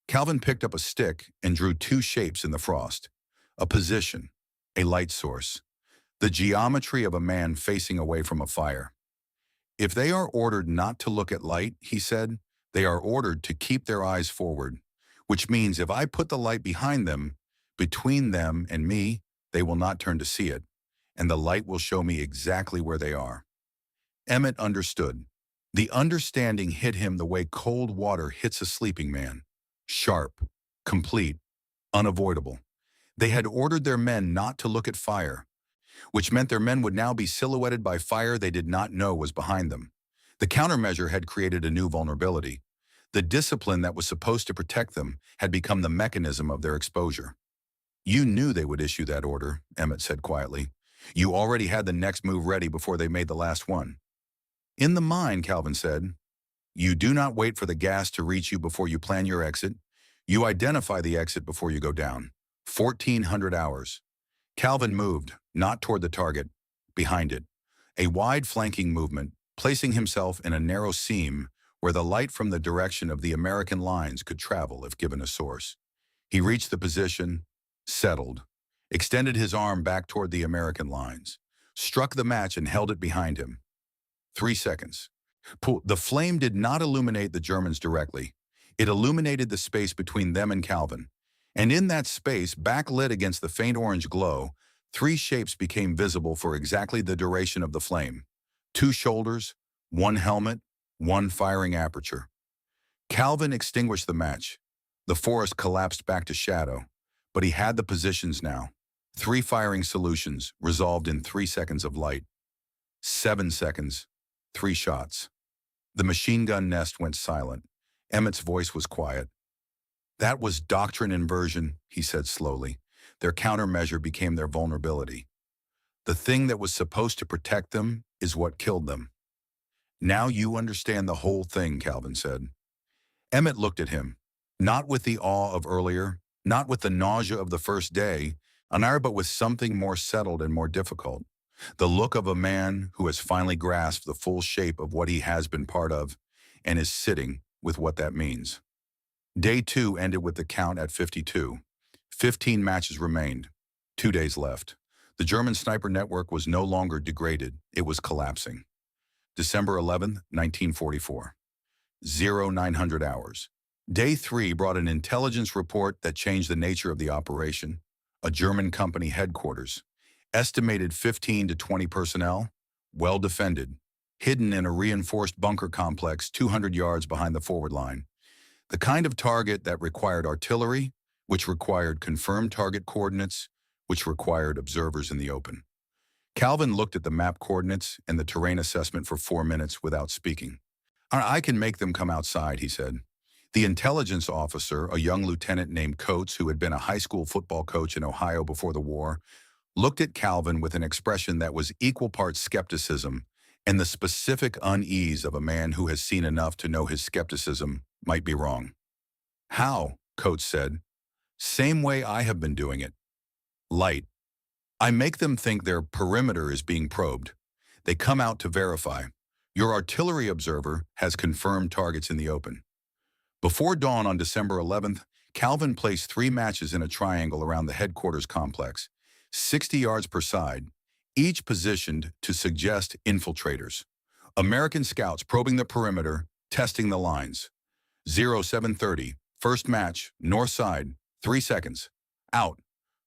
Calvin picked up a stick and drew 2 shapes in the frost. A position, a light source. The geometry of a man facing away from a fire. If they are ordered not to look at light, he said, they are ordered to keep their eyes forward, which means if I put the light behind them, between them and me, they will not turn to see it, and the light will show me exactly where they are. Emmett understood. The understanding hit him the way cold water hits a sleeping man. Sharp, complete, unavoidable. They had ordered their men not to look at fire, which meant their men would now be silhouetted by fire they did not know was behind them. The countermeasure had created a new vulnerability. The discipline that was supposed to protect them had become the mechanism of their exposure. You knew they would issue that order, Emmett said quietly. You already had the next move ready before they made the last one. In the mine, Calvin said, you do not wait for the gas to reach you before you plan your exit. You identify the exit before you go down. 1400 hours. Calvin moved, not toward the target, behind it. A wide flanking movement, placing himself in a narrow seam where the light from the direction of the American lines could travel if given a source. He reached the position, settled, extended his arm back toward the American lines, struck the match and held it behind him. 3 seconds. The flame did not illuminate the Germans directly. It illuminated the space between them and Calvin. And in that space, backlit against the faint orange glow, 3 shapes became visible for exactly the duration of the flame. 2 shoulders, 1 helmet, 1 firing aperture. Calvin extinguished the match. The forest collapsed back to shadow, but he had the positions now. 3 firing solutions resolved in 3 seconds of light. 7 seconds, 3 shots. The machine gun nest went silent. Emmett's voice was quiet. "That was doctrine inversion," he said slowly. Their countermeasure became their vulnerability. The thing that was supposed to protect them is what killed them. "Now you understand the whole thing," Calvin said. Emmett looked at him, not with the awe of earlier, not with the nausea of the first day, but with something more settled and more difficult. The look of a man who has finally grasped the full shape of what he has been part of and is sitting with what that means. Day 2 ended with the count at 52. 15 matches remained. 2 days left. The German sniper network was no longer degraded. It was collapsing. December 11, 1944. 0900 hours. Day 3 brought an intelligence report that changed the nature of the operation. A German company headquarters. Estimated 15 to 20 personnel. Well defended. Hidden in a reinforced bunker complex 200 yards behind the forward line. The kind of target that required artillery, which required confirmed target coordinates, which required observers in the open. Calvin looked at the map coordinates and the terrain assessment for 4 minutes without speaking. "I can make them come outside," he said. The intelligence officer, a young lieutenant named Coates, who had been a high school football coach in Ohio before the war, looked at Calvin with an expression that was equal parts skepticism and the specific unease of a man who has seen enough to know his skepticism might be wrong. "How?" Coates said. "Same way I have been doing it. Light. I make them think their perimeter is being probed. They come out to verify. Your artillery observer has confirmed targets in the open." Before dawn on December 11th, Calvin placed 3 matches in a triangle around the headquarters complex, 60 yards per side, each positioned to suggest infiltrators. American scouts probing the perimeter, testing the lines. 0730, first match, north side, 3 seconds. Out.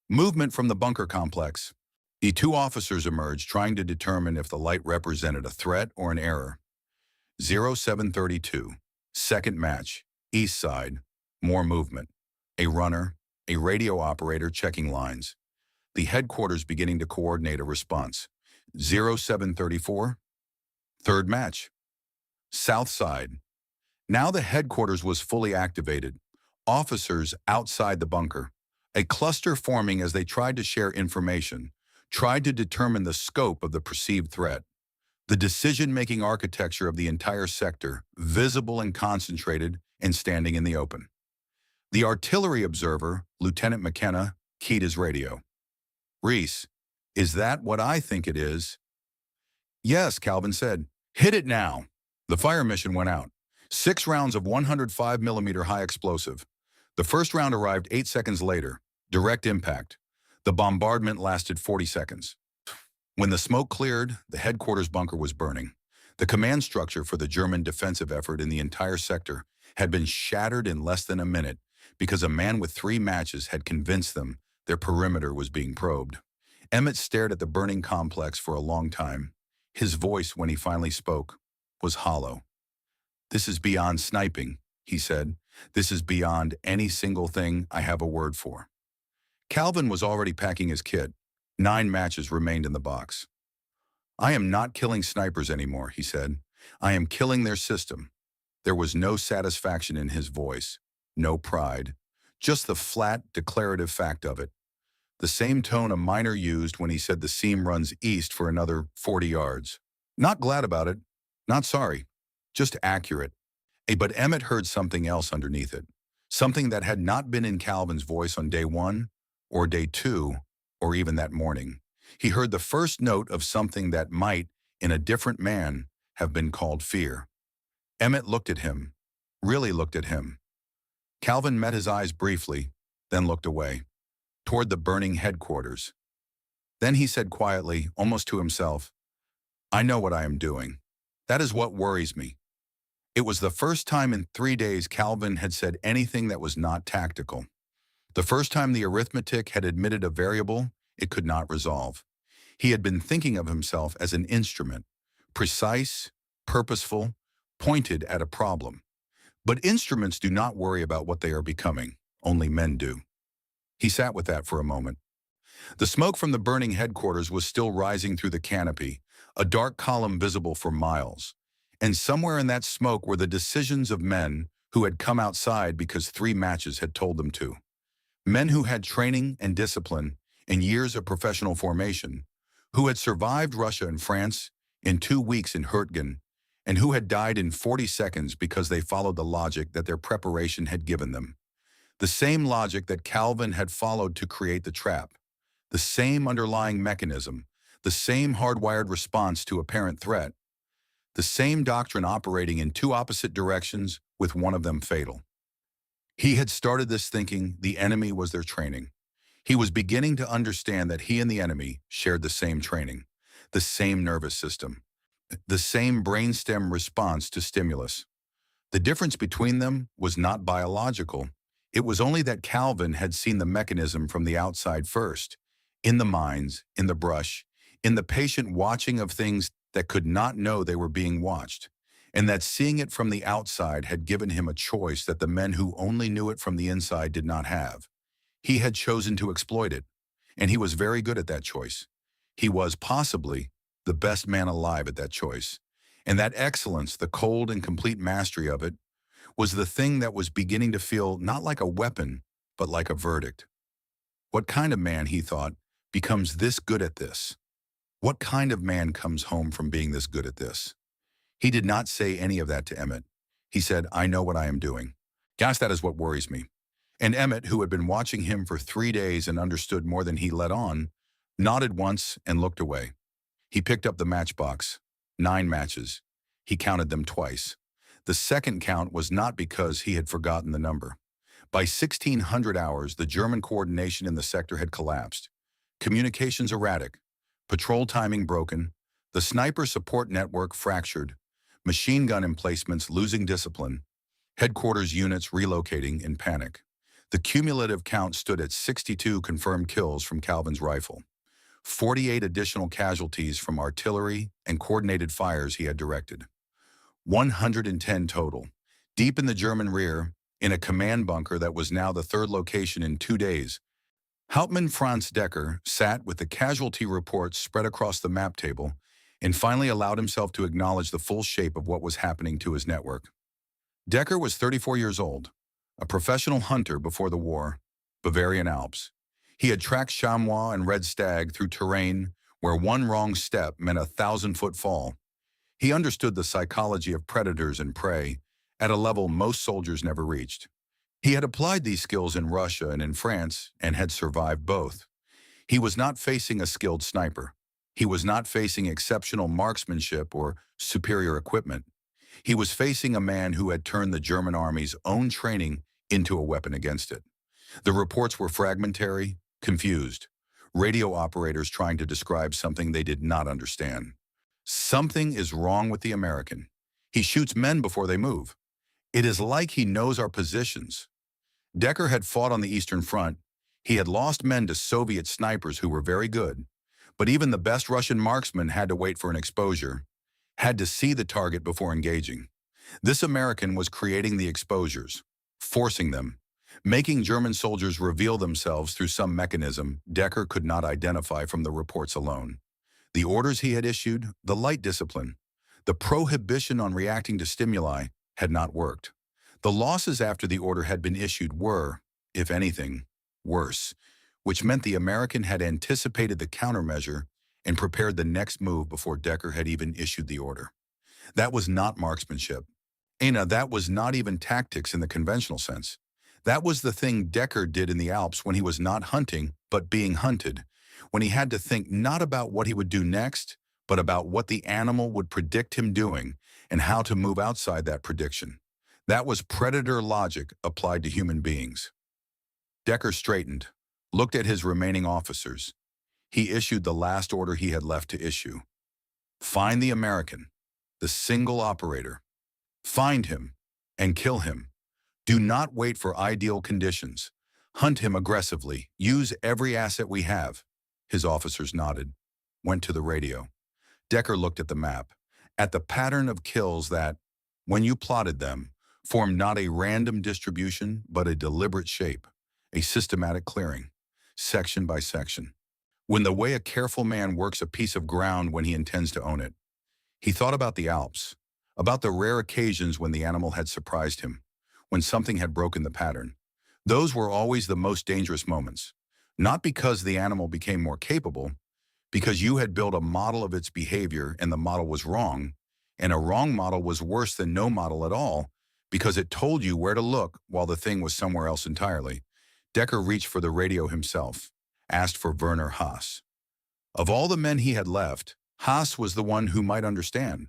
Movement from the bunker complex. The 2 officers emerged, trying to determine if the light represented a threat or an error. 0732, second match, east side, more movement. A runner, a radio operator checking lines. The headquarters beginning to coordinate a response. 0734, third match. South side. Now the headquarters was fully activated. Officers outside the bunker. A cluster forming as they tried to share information, tried to determine the scope of the perceived threat. The decision-making architecture of the entire sector, visible and concentrated and standing in the open. The artillery observer, Lieutenant McKenna, keyed his radio. "Reece, is that what I think it is?" "Yes," Calvin said. "Hit it now." The fire mission went out. 6 rounds of 105mm high explosive. The first round arrived 8 seconds later. Direct impact. The bombardment lasted 40 seconds. When the smoke cleared, the headquarters bunker was burning. The command structure for the German defensive effort in the entire sector had been shattered in less than a minute because a man with 3 matches had convinced them their perimeter was being probed. Emmett stared at the burning complex for a long time. His voice, when he finally spoke, was hollow. "This is beyond sniping," he said. "This is beyond any single thing I have a word for." Calvin was already packing his kit. 9 matches remained in the box. "I am not killing snipers anymore," he said. "I am killing their system." There was no satisfaction in his voice, no pride, just the flat, declarative fact of it. The same tone a miner used when he said the seam runs east for another 40 yards. Not glad about it, not sorry, just accurate. But Emmett heard something else underneath it, something that had not been in Calvin's voice on day 1 or day 2 or even that morning. He heard the first note of something that might, in a different man, have been called fear. Emmett looked at him, really looked at him. Calvin met his eyes briefly, then looked away, toward the burning headquarters. Then he said quietly, almost to himself, "I know what I am doing. That is what worries me." It was the first time in 3 days Calvin had said anything that was not tactical. The first time the arithmetic had admitted a variable it could not resolve. He had been thinking of himself as an instrument, precise, purposeful, pointed at a problem. But instruments do not worry about what they are becoming. Only men do. He sat with that for a moment. The smoke from the burning headquarters was still rising through the canopy, a dark column visible for miles. And somewhere in that smoke were the decisions of men who had come outside because 3 matches had told them to. Men who had training and discipline and years of professional formation, who had survived Russia and France in 2 weeks in Hürtgen, and who had died in 40 seconds because they followed the logic that their preparation had given them. The same logic that Calvin had followed to create the trap. The same underlying mechanism, the same hardwired response to apparent threat, the same doctrine operating in 2 opposite directions with one of them fatal. He had started this thinking the enemy was their training. He was beginning to understand that he and the enemy shared the same training, the same nervous system, the same brainstem response to stimulus. The difference between them was not biological. It was only that Calvin had seen the mechanism from the outside first, in the mines, in the brush, in the patient watching of things that could not know they were being watched, and that seeing it from the outside had given him a choice that the men who only knew it from the inside did not have. He had chosen to exploit it, and he was very good at that choice. He was, possibly, the best man alive at that choice, and that excellence, the cold and complete mastery of it, was the thing that was beginning to feel not like a weapon, but like a verdict. What kind of man, he thought, becomes this good at this? What kind of man comes home from being this good at this? He did not say any of that to Emmett. He said, "I know what I am doing. Gosh, that is what worries me." And Emmett, who had been watching him for 3 days and understood more than he let on, nodded once and looked away. He picked up the matchbox. 9 matches. He counted them twice. The second count was not because he had forgotten the number. By 1600 hours, the German coordination in the sector had collapsed. Communications erratic. Patrol timing broken. The sniper support network fractured. Machine gun emplacements losing discipline. Headquarters units relocating in panic. The cumulative count stood at 62 confirmed kills from Calvin's rifle. 48 additional casualties from artillery and coordinated fires he had directed. 110 total, deep in the German rear, in a command bunker that was now the 3rd location in 2 days. Hauptmann Franz Decker sat with the casualty reports spread across the map table and finally allowed himself to acknowledge the full shape of what was happening to his network. Decker was 34 years old, a professional hunter before the war, Bavarian Alps. He had tracked chamois and red stag through terrain where one wrong step meant a 1,000-foot fall. He understood the psychology of predators and prey at a level most soldiers never reached. He had applied these skills in Russia and in France and had survived both. He was not facing a skilled sniper. He was not facing exceptional marksmanship or superior equipment. He was facing a man who had turned the German army's own training into a weapon against it. The reports were fragmentary, confused. Radio operators trying to describe something they did not understand. Something is wrong with the American. He shoots men before they move. It is like he knows our positions. Decker had fought on the Eastern Front. He had lost men to Soviet snipers who were very good, but even the best Russian marksmen had to wait for an exposure, had to see the target before engaging. This American was creating the exposures, forcing them, making German soldiers reveal themselves through some mechanism Decker could not identify from the reports alone. The orders he had issued, the light discipline, the prohibition on reacting to stimuli had not worked. The losses after the order had been issued were, if anything, worse, which meant the American had anticipated the countermeasure and prepared the next move before Decker had even issued the order. That was not marksmanship. That was not even tactics in the conventional sense. That was the thing Decker did in the Alps when he was not hunting, but being hunted, when he had to think not about what he would do next, but about what the animal would predict him doing and how to move outside that prediction. That was predator logic applied to human beings. Decker straightened, looked at his remaining officers. He issued the last order he had left to issue. Find the American, the single operator. Find him and kill him. Do not wait for ideal conditions. Hunt him aggressively. Use every asset we have. His officers nodded, went to the radio. Decker looked at the map, at the pattern of kills that, when you plotted them, formed not a random distribution, but a deliberate shape, a systematic clearing, section by section. When the way a careful man works a piece of ground when he intends to own it. He thought about the Alps, about the rare occasions when the animal had surprised him, when something had broken the pattern. Those were always the most dangerous moments, not because the animal became more capable, because you had built a model of its behavior and the model was wrong, and a wrong model was worse than no model at all, because it told you where to look while the thing was somewhere else entirely. Decker reached for the radio himself, asked for Werner Haas. Of all the men he had left, Haas was the one who might understand.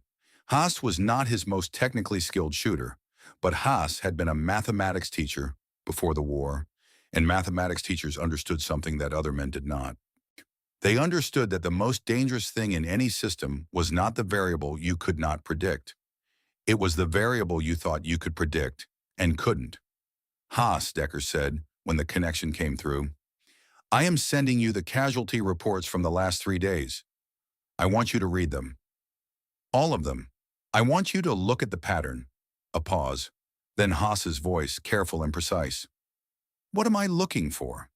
Haas was not his most technically skilled shooter, but Haas had been a mathematics teacher before the war, and mathematics teachers understood something that other men did not. They understood that the most dangerous thing in any system was not the variable you could not predict. It was the variable you thought you could predict and couldn't. Haas, Decker said, when the connection came through, I am sending you the casualty reports from the last 3 days. I want you to read them. All of them. I want you to look at the pattern. A pause. Then Haas's voice, careful and precise. What am I looking for?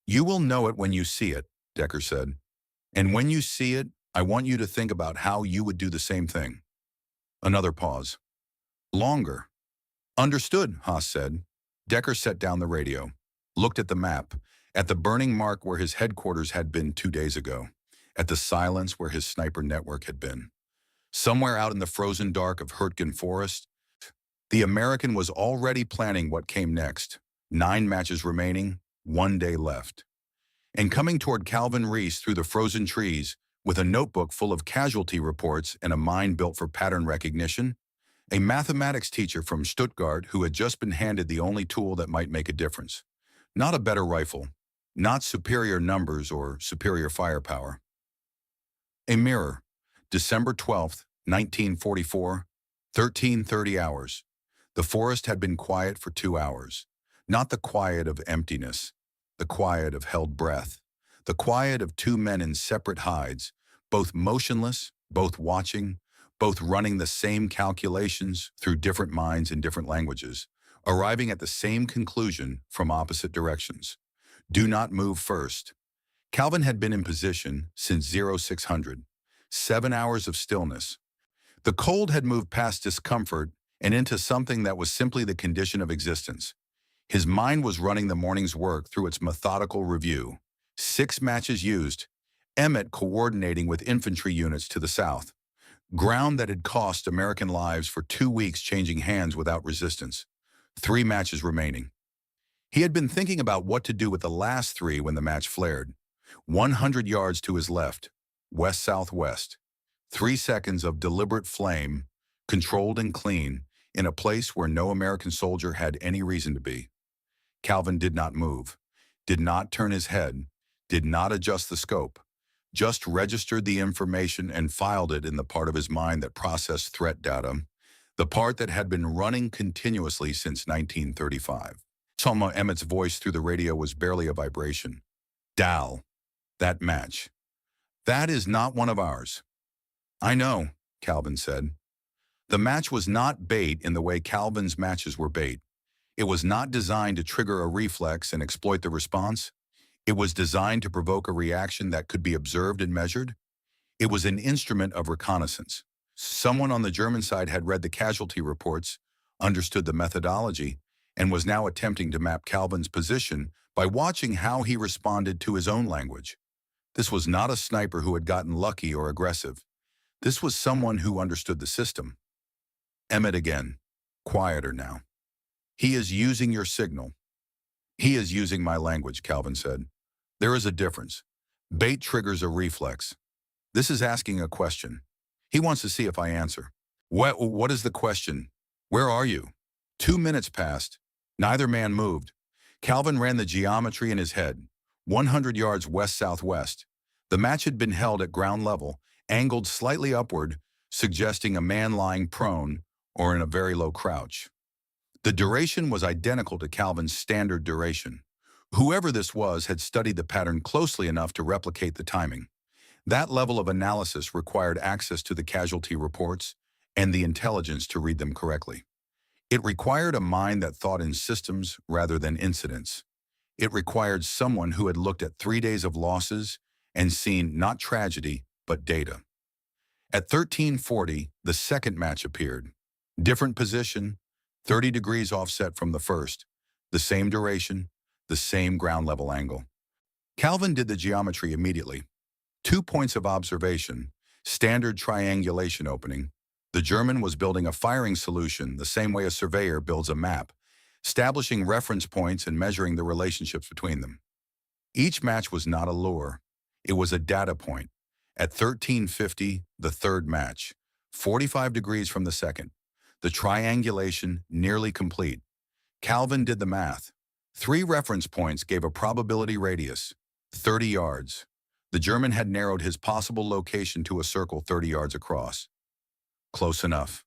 You will know it when you see it, Decker said. And when you see it, I want you to think about how you would do the same thing. Another pause. Longer. Understood, Haas said. Decker set down the radio, looked at the map, at the burning mark where his headquarters had been 2 days ago, at the silence where his sniper network had been. Somewhere out in the frozen dark of Hürtgen Forest, the American was already planning what came next. 9 matches remaining, 1 day left. And coming toward Calvin Reece through the frozen trees, with a notebook full of casualty reports and a mind built for pattern recognition, a mathematics teacher from Stuttgart who had just been handed the only tool that might make a difference. Not a better rifle, not superior numbers or superior firepower. A mirror, December 12th, 1944, 13:30 hours. The forest had been quiet for 2 hours. Not the quiet of emptiness, the quiet of held breath, the quiet of 2 men in separate hides, both motionless, both watching, both running the same calculations through different minds in different languages, arriving at the same conclusion from opposite directions. Do not move first. Calvin had been in position since 0600, 7 hours of stillness. The cold had moved past discomfort and into something that was simply the condition of existence. His mind was running the morning's work through its methodical review. 6 matches used, Emmett coordinating with infantry units to the south. Ground that had cost American lives for 2 weeks changing hands without resistance. 3 matches remaining. He had been thinking about what to do with the last 3 when the match flared. 100 yards to his left, west-southwest. 3 seconds of deliberate flame, controlled and clean, in a place where no American soldier had any reason to be. Calvin did not move, did not turn his head, did not adjust the scope, just registered the information and filed it in the part of his mind that processed threat data, the part that had been running continuously since 1935. Salma Emmett's voice through the radio was barely a vibration. Dal, that match. That is not one of ours. I know, Calvin said. The match was not bait in the way Calvin's matches were bait. It was not designed to trigger a reflex and exploit the response. It was designed to provoke a reaction that could be observed and measured. It was an instrument of reconnaissance. Someone on the German side had read the casualty reports, understood the methodology, and was now attempting to map Calvin's position by watching how he responded to his own language. This was not a sniper who had gotten lucky or aggressive. This was someone who understood the system. Emmett again, quieter now. He is using your signal. He is using my language, Calvin said. There is a difference. Bait triggers a reflex. This is asking a question. He wants to see if I answer. What is the question? Where are you? 2 minutes passed. Neither man moved. Calvin ran the geometry in his head. 100 yards west-southwest. The match had been held at ground level, angled slightly upward, suggesting a man lying prone or in a very low crouch. The duration was identical to Calvin's standard duration. Whoever this was had studied the pattern closely enough to replicate the timing. That level of analysis required access to the casualty reports and the intelligence to read them correctly. It required a mind that thought in systems rather than incidents. It required someone who had looked at 3 days of losses and seen not tragedy, but data. At 13:40, the second match appeared. Different position, 30 degrees offset from the first, the same duration, the same ground level angle. Calvin did the geometry immediately. 2 points of observation, standard triangulation opening. The German was building a firing solution the same way a surveyor builds a map, establishing reference points and measuring the relationships between them. Each match was not a lure. It was a data point. At 13:50, the third match, 45 degrees from the second. The triangulation nearly complete. Calvin did the math. 3 reference points gave a probability radius, 30 yards. The German had narrowed his possible location to a circle 30 yards across. Close enough.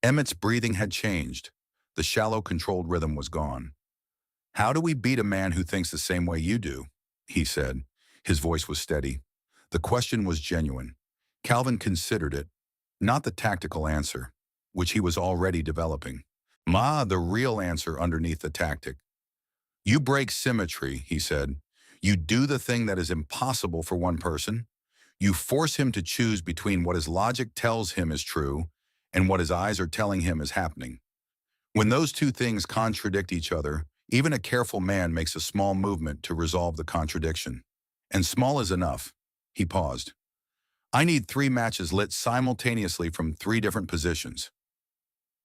Emmett's breathing had changed. The shallow, controlled rhythm was gone. "How do we beat a man who thinks the same way you do?" he said. His voice was steady. The question was genuine. Calvin considered it, not the tactical answer, which he was already developing. The real answer underneath the tactic. "You break symmetry," he said. "You do the thing that is impossible for one person. You force him to choose between what his logic tells him is true and what his eyes are telling him is happening. When those two things contradict each other, even a careful man makes a small movement to resolve the contradiction. And small is enough." He paused. "I need 3 matches lit simultaneously from 3 different positions."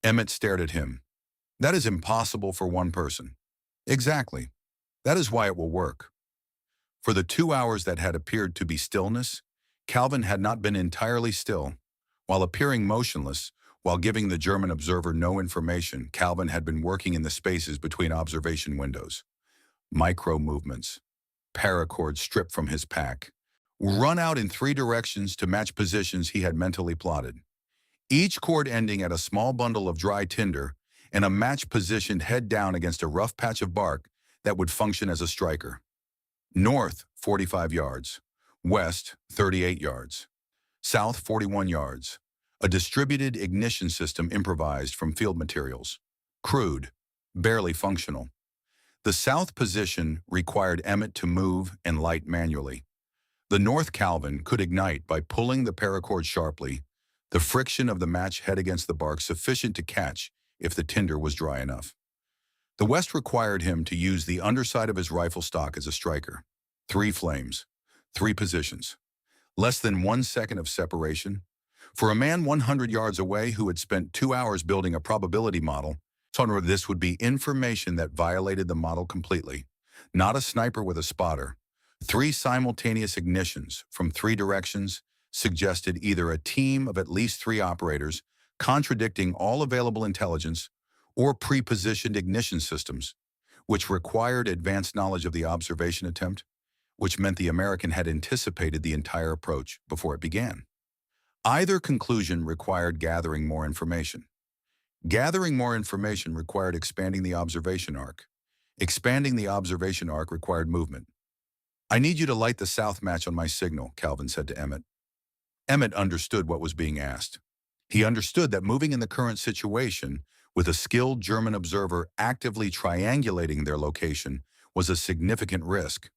Emmett stared at him. "That is impossible for one person." "Exactly. That is why it will work." For the 2 hours that had appeared to be stillness, Calvin had not been entirely still. While appearing motionless, while giving the German observer no information, Calvin had been working in the spaces between observation windows. Micro movements. Paracord stripped from his pack. Run out in 3 directions to match positions he had mentally plotted. Each cord ending at a small bundle of dry tinder and a match positioned head down against a rough patch of bark that would function as a striker. North, 45 yards. West, 38 yards. South, 41 yards. A distributed ignition system improvised from field materials. Crude, barely functional. The south position required Emmett to move and light manually. The north Calvin could ignite by pulling the paracord sharply, the friction of the match head against the bark sufficient to catch if the tinder was dry enough. The west required him to use the underside of his rifle stock as a striker. 3 flames, 3 positions. Less than 1 second of separation. For a man 100 yards away who had spent 2 hours building a probability model, this would be information that violated the model completely. Not a sniper with a spotter. 3 simultaneous ignitions from 3 directions suggested either a team of at least 3 operators contradicting all available intelligence or pre-positioned ignition systems, which required advanced knowledge of the observation attempt, which meant the American had anticipated the entire approach before it began. Either conclusion required gathering more information. Gathering more information required expanding the observation arc. Expanding the observation arc required movement. "I need you to light the south match on my signal," Calvin said to Emmett. Emmett understood what was being asked. He understood that moving in the current situation, with a skilled German observer actively triangulating their location, was a significant risk.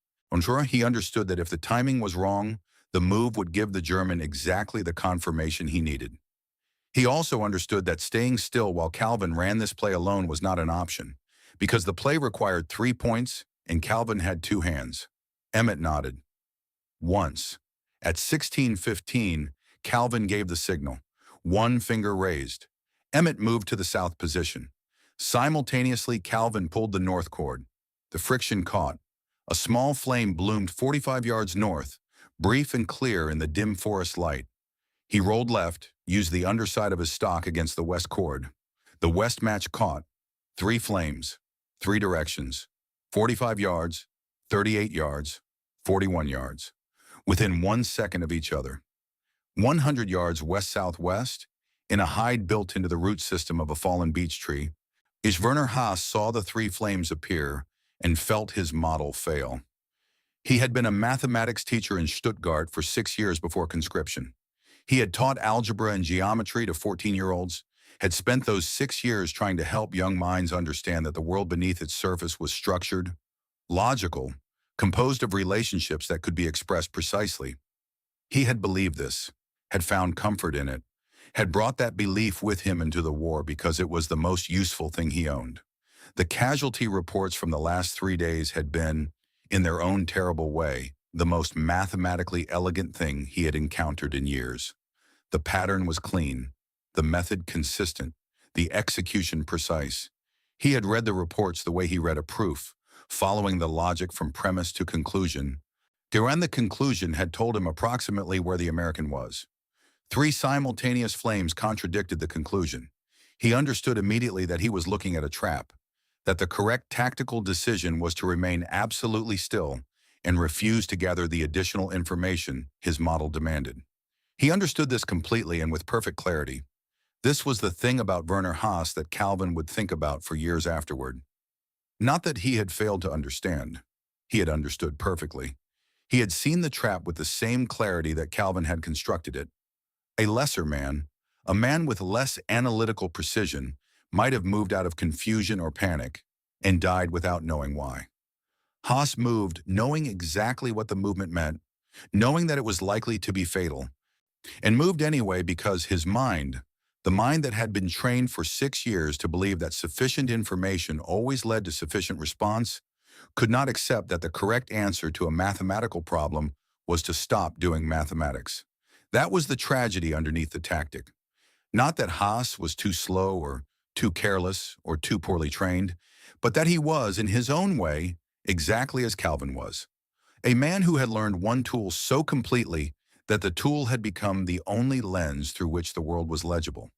He understood that if the timing was wrong, the move would give the German exactly the confirmation he needed. He also understood that staying still while Calvin ran this play alone was not an option, because the play required 3 points and Calvin had 2 hands. Emmett nodded. Once. At 16:15, Calvin gave the signal. 1 finger raised. Emmett moved to the south position. Simultaneously, Calvin pulled the north cord. The friction caught. A small flame bloomed 45 yards north, brief and clear in the dim forest light. He rolled left, used the underside of his stock against the west cord. The west match caught. 3 flames, 3 directions, 45 yards, 38 yards, 41 yards, within 1 second of each other. 100 yards west-southwest, in a hide built into the root system of a fallen beech tree, Werner Haas saw the 3 flames appear and felt his model fail. He had been a mathematics teacher in Stuttgart for 6 years before conscription. He had taught algebra and geometry to 14-year-olds, had spent those 6 years trying to help young minds understand that the world beneath its surface was structured, logical, composed of relationships that could be expressed precisely. He had believed this, had found comfort in it, had brought that belief with him into the war because it was the most useful thing he owned. The casualty reports from the last 3 days had been, in their own terrible way, the most mathematically elegant thing he had encountered in years. The pattern was clean, the method consistent, the execution precise. He had read the reports the way he read a proof, following the logic from premise to conclusion. The conclusion had told him approximately where the American was. 3 simultaneous flames contradicted the conclusion. He understood immediately that he was looking at a trap, that the correct tactical decision was to remain absolutely still and refuse to gather the additional information his model demanded. He understood this completely and with perfect clarity. This was the thing about Werner Haas that Calvin would think about for years afterward. Not that he had failed to understand. He had understood perfectly. He had seen the trap with the same clarity that Calvin had constructed it. A lesser man, a man with less analytical precision, might have moved out of confusion or panic and died without knowing why. Haas moved knowing exactly what the movement meant, knowing that it was likely to be fatal, and moved anyway because his mind, the mind that had been trained for 6 years to believe that sufficient information always led to sufficient response, could not accept that the correct answer to a mathematical problem was to stop doing mathematics. That was the tragedy underneath the tactic. Not that Haas was too slow or too careless or too poorly trained, but that he was, in his own way, exactly as Calvin was. A man who had learned one tool so completely that the tool had become the only lens through which the world was legible.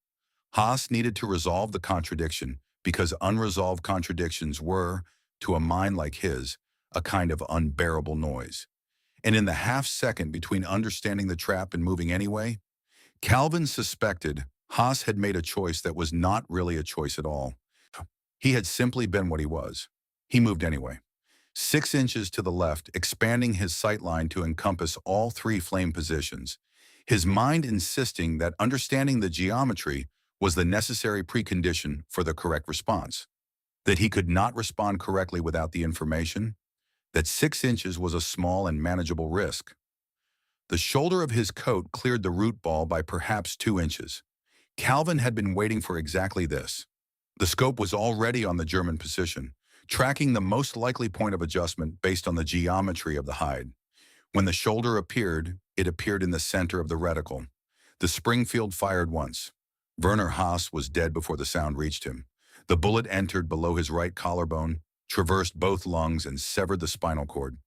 Haas needed to resolve the contradiction because unresolved contradictions were, to a mind like his, a kind of unbearable noise. And in the half-second between understanding the trap and moving anyway, Calvin suspected Haas had made a choice that was not really a choice at all. He had simply been what he was. He moved anyway. 6 inches to the left, expanding his sight line to encompass all 3 flame positions, his mind insisting that understanding the geometry was the necessary precondition for the correct response, that he could not respond correctly without the information, that 6 inches was a small and manageable risk. The shoulder of his coat cleared the root ball by perhaps 2 inches. Calvin had been waiting for exactly this. The scope was already on the German position, tracking the most likely point of adjustment based on the geometry of the hide. When the shoulder appeared, it appeared in the center of the reticle. The Springfield fired once. Werner Haas was dead before the sound reached him. The bullet entered below his right collarbone, traversed both lungs, and severed the spinal cord.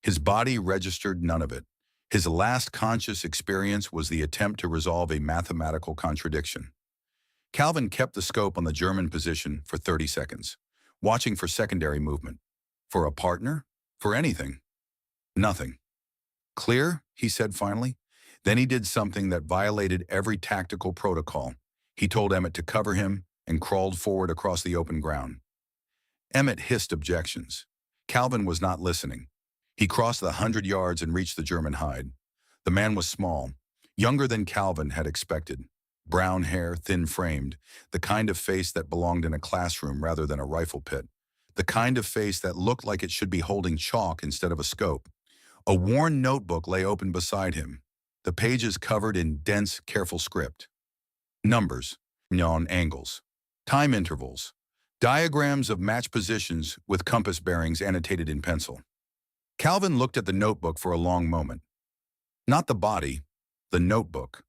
His body registered none of it. His last conscious experience was the attempt to resolve a mathematical contradiction. Calvin kept the scope on the German position for 30 seconds, watching for secondary movement. For a partner? For anything? Nothing. Clear, he said finally. Then he did something that violated every tactical protocol. He told Emmett to cover him and crawled forward across the open ground. Emmett hissed objections. Calvin was not listening. He crossed the 100 yards and reached the German hide. The man was small, younger than Calvin had expected. Brown hair, thin-framed, the kind of face that belonged in a classroom rather than a rifle pit. The kind of face that looked like it should be holding chalk instead of a scope. A worn notebook lay open beside him, the pages covered in dense, careful script. Numbers, angles, time intervals, diagrams of match positions with compass bearings annotated in pencil. Calvin looked at the notebook for a long moment. Not the body, the notebook.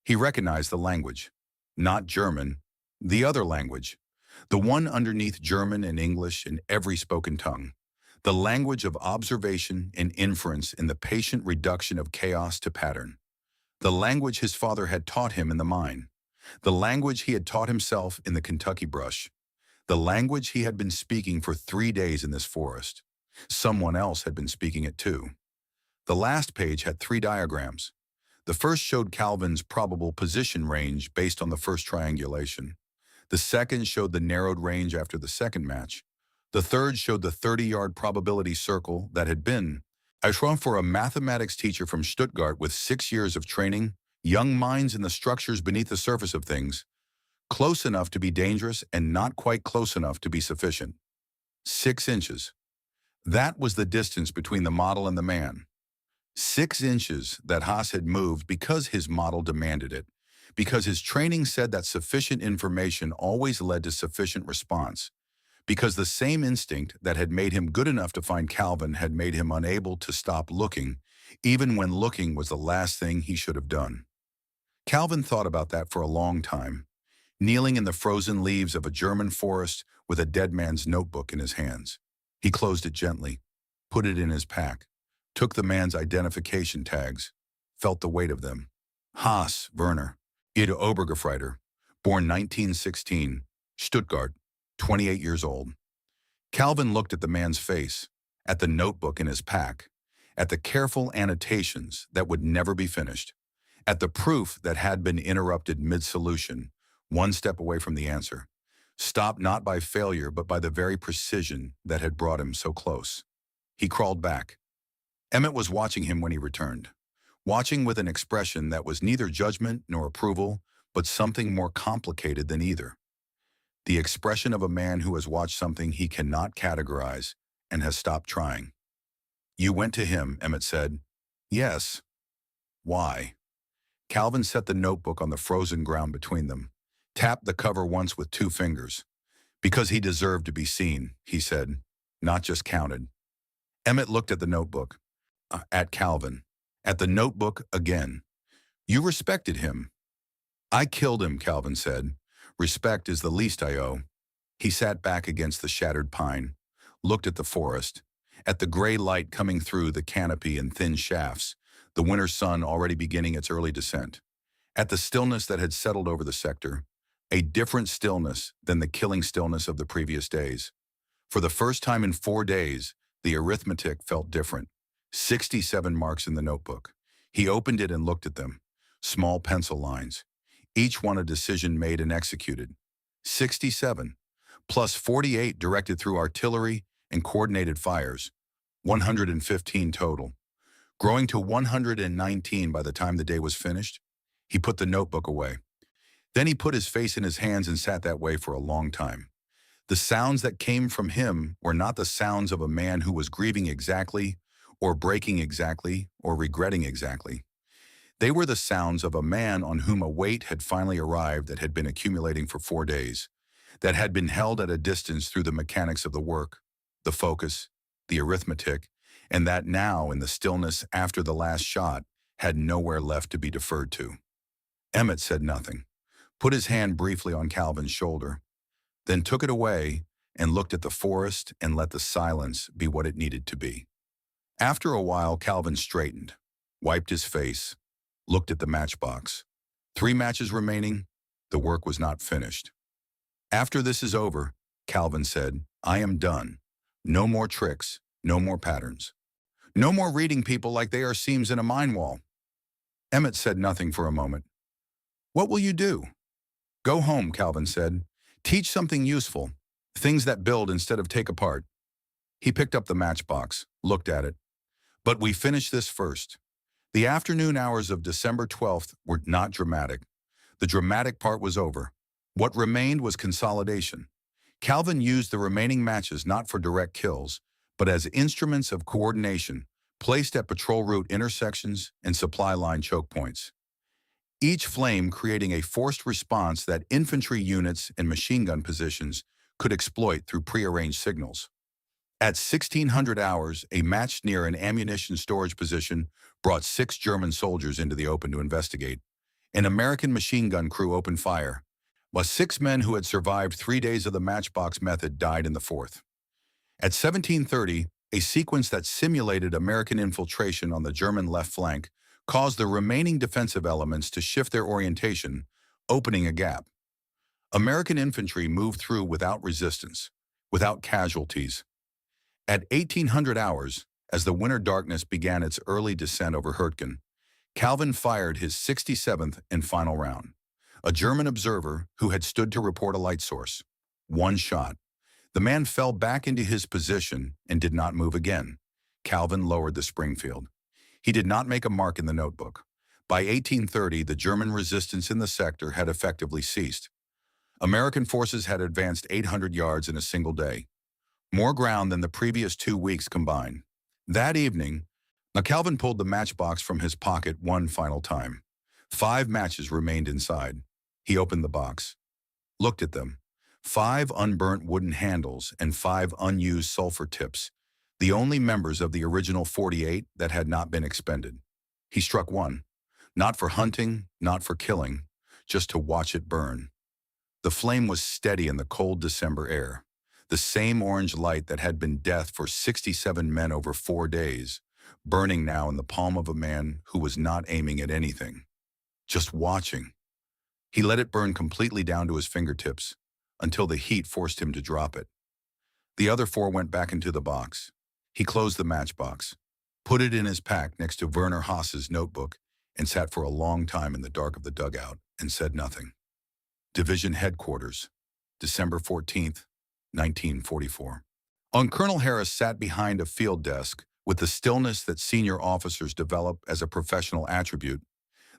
He recognized the language. Not German, the other language. The one underneath German and English and every spoken tongue. The language of observation and inference in the patient reduction of chaos to pattern. The language his father had taught him in the mine. The language he had taught himself in the Kentucky brush. The language he had been speaking for 3 days in this forest. Someone else had been speaking it too. The last page had 3 diagrams. The first showed Calvin's probable position range based on the first triangulation. The second showed the narrowed range after the second match. The third showed the 30-yard probability circle that had been. I swung for a mathematics teacher from Stuttgart with 6 years of training, young minds in the structures beneath the surface of things, close enough to be dangerous and not quite close enough to be sufficient. 6 inches. That was the distance between the model and the man. 6 inches that Haas had moved because his model demanded it, because his training said that sufficient information always led to sufficient response, because the same instinct that had made him good enough to find Calvin had made him unable to stop looking, even when looking was the last thing he should have done. Calvin thought about that for a long time, kneeling in the frozen leaves of a German forest with a dead man's notebook in his hands. He closed it gently, put it in his pack, took the man's identification tags, felt the weight of them. Haas Werner, Ida Obergefreiter, born 1916, Stuttgart, 28 years old. Calvin looked at the man's face, at the notebook in his pack, at the careful annotations that would never be finished, at the proof that had been interrupted mid-solution, one step away from the answer, stopped not by failure but by the very precision that had brought him so close. He crawled back. Emmett was watching him when he returned, watching with an expression that was neither judgment nor approval, but something more complicated than either. The expression of a man who has watched something he cannot categorize and has stopped trying. "You went to him," Emmett said. "Yes." "Why?" Calvin set the notebook on the frozen ground between them, tapped the cover once with 2 fingers. "Because he deserved to be seen," he said, "not just counted." Emmett looked at the notebook, at Calvin, at the notebook again. "You respected him." "I killed him," Calvin said. "Respect is the least I owe." He sat back against the shattered pine, looked at the forest, at the gray light coming through the canopy in thin shafts, the winter sun already beginning its early descent, at the stillness that had settled over the sector, a different stillness than the killing stillness of the previous days. For the first time in 4 days, the arithmetic felt different. 67 marks in the notebook. He opened it and looked at them, small pencil lines, each one a decision made and executed. 67, plus 48 directed through artillery and coordinated fires, 115 total. Growing to 119 by the time the day was finished, he put the notebook away. Then he put his face in his hands and sat that way for a long time. The sounds that came from him were not the sounds of a man who was grieving exactly, or breaking exactly, or regretting exactly. They were the sounds of a man on whom a weight had finally arrived that had been accumulating for 4 days, that had been held at a distance through the mechanics of the work, the focus, the arithmetic, and that now, in the stillness after the last shot, had nowhere left to be deferred to. Emmett said nothing, put his hand briefly on Calvin's shoulder, then took it away and looked at the forest and let the silence be what it needed to be. After a while, Calvin straightened, wiped his face, looked at the matchbox. 3 matches remaining, the work was not finished. "After this is over," Calvin said, "I am done. No more tricks, no more patterns. No more reading people like they are seams in a mine wall." Emmett said nothing for a moment. "What will you do?" "Go home," Calvin said. "Teach something useful, things that build instead of take apart." He picked up the matchbox, looked at it. "But we finish this first." The afternoon hours of December 12th were not dramatic. The dramatic part was over. What remained was consolidation. Calvin used the remaining matches not for direct kills, but as instruments of coordination, placed at patrol route intersections and supply line choke points. Each flame creating a forced response that infantry units and machine gun positions could exploit through prearranged signals. At 1600 hours, a match near an ammunition storage position brought 6 German soldiers into the open to investigate. An American machine gun crew opened fire, while 6 men who had survived 3 days of the matchbox method died in the 4th. At 1730, A sequence that simulated American infiltration on the German left flank caused the remaining defensive elements to shift their orientation, opening a gap. American infantry moved through without resistance, without casualties. At 1800 hours, as the winter darkness began its early descent over Hürtgen, Calvin fired his 67th and final round. A German observer who had stood to report a light source. One shot. The man fell back into his position and did not move again. Calvin lowered the Springfield. He did not make a mark in the notebook. By 1830, the German resistance in the sector had effectively ceased. American forces had advanced 800 yards in a single day, more ground than the previous 2 weeks combined. That evening, Calvin pulled the matchbox from his pocket one final time. 5 matches remained inside. He opened the box, looked at them. 5 unburnt wooden handles and 5 unused sulfur tips, the only members of the original 48 that had not been expended. He struck one, not for hunting, not for killing, just to watch it burn. The flame was steady in the cold December air, the same orange light that had been death for 67 men over 4 days, burning now in the palm of a man who was not aiming at anything, just watching. He let it burn completely down to his fingertips, until the heat forced him to drop it. The other 4 went back into the box. He closed the matchbox, put it in his pack next to Werner Haas's notebook, and sat for a long time in the dark of the dugout and said nothing. Division Headquarters, December 14th, 1944. Colonel Harris sat behind a field desk with the stillness that senior officers develop as a professional attribute,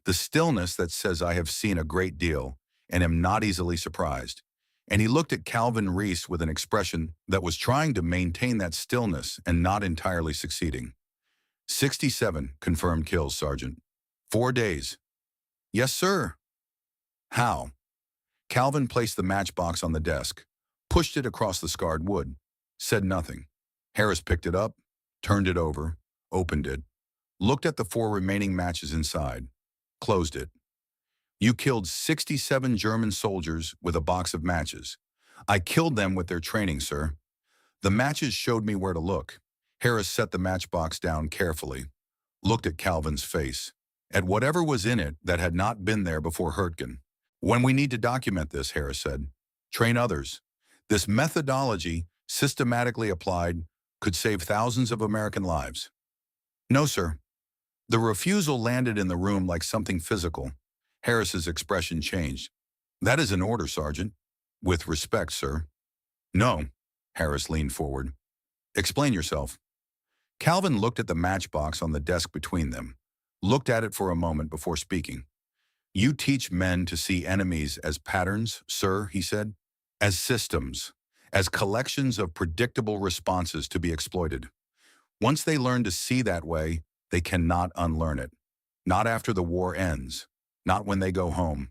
the stillness that says I have seen a great deal and am not easily surprised. And he looked at Calvin Reece with an expression that was trying to maintain that stillness and not entirely succeeding. 67 confirmed kills, Sergeant. 4 days. Yes, sir. How? Calvin placed the matchbox on the desk, pushed it across the scarred wood, said nothing. Harris picked it up, turned it over, opened it, looked at the 4 remaining matches inside, closed it. You killed 67 German soldiers with a box of matches. I killed them with their training, sir. The matches showed me where to look. Harris set the matchbox down carefully, looked at Calvin's face, at whatever was in it that had not been there before Hürtgen. When we need to document this, Harris said, train others. This methodology, systematically applied, could save thousands of American lives. No, sir. The refusal landed in the room like something physical. Harris's expression changed. That is an order, Sergeant. With respect, sir. No. Harris leaned forward. Explain yourself. Calvin looked at the matchbox on the desk between them, looked at it for a moment before speaking. You teach men to see enemies as patterns, sir, he said, as systems, as collections of predictable responses to be exploited. Once they learn to see that way, they cannot unlearn it. Not after the war ends, not when they go home,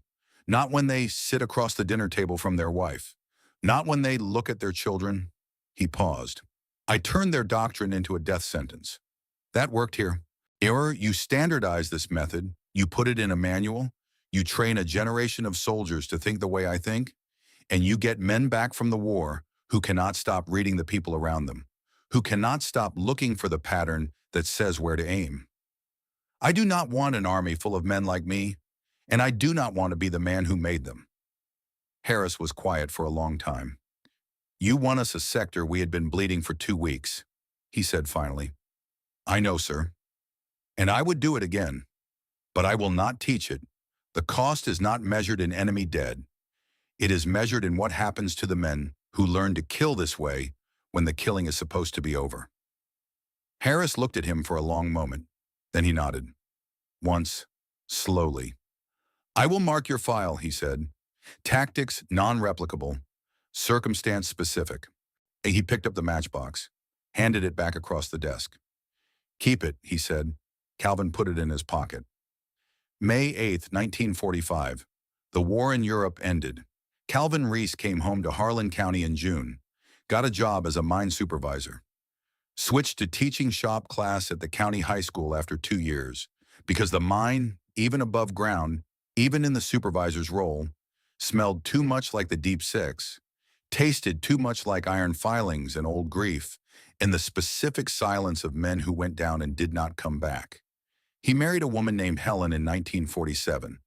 not when they sit across the dinner table from their wife, not when they look at their children. He paused. I turned their doctrine into a death sentence. That worked here. You standardize this method, you put it in a manual, you train a generation of soldiers to think the way I think, and you get men back from the war who cannot stop reading the people around them, who cannot stop looking for the pattern that says where to aim. I do not want an army full of men like me, and I do not want to be the man who made them. Harris was quiet for a long time. You won us a sector we had been bleeding for 2 weeks, he said finally. I know, sir. And I would do it again, but I will not teach it. The cost is not measured in enemy dead. It is measured in what happens to the men who learn to kill this way when the killing is supposed to be over. Harris looked at him for a long moment. Then he nodded. Once, slowly. I will mark your file, he said. Tactics non-replicable, circumstance-specific. He picked up the matchbox, handed it back across the desk. Keep it, he said. Calvin put it in his pocket. May 8th, 1945. The war in Europe ended. Calvin Reece came home to Harlan County in June, got a job as a mine supervisor. Switched to teaching shop class at the county high school after 2 years, because the mine, even above ground, even in the supervisor's role, smelled too much like the Deep Six, tasted too much like iron filings and old grief, and the specific silence of men who went down and did not come back. He married a woman named Helen in 1947.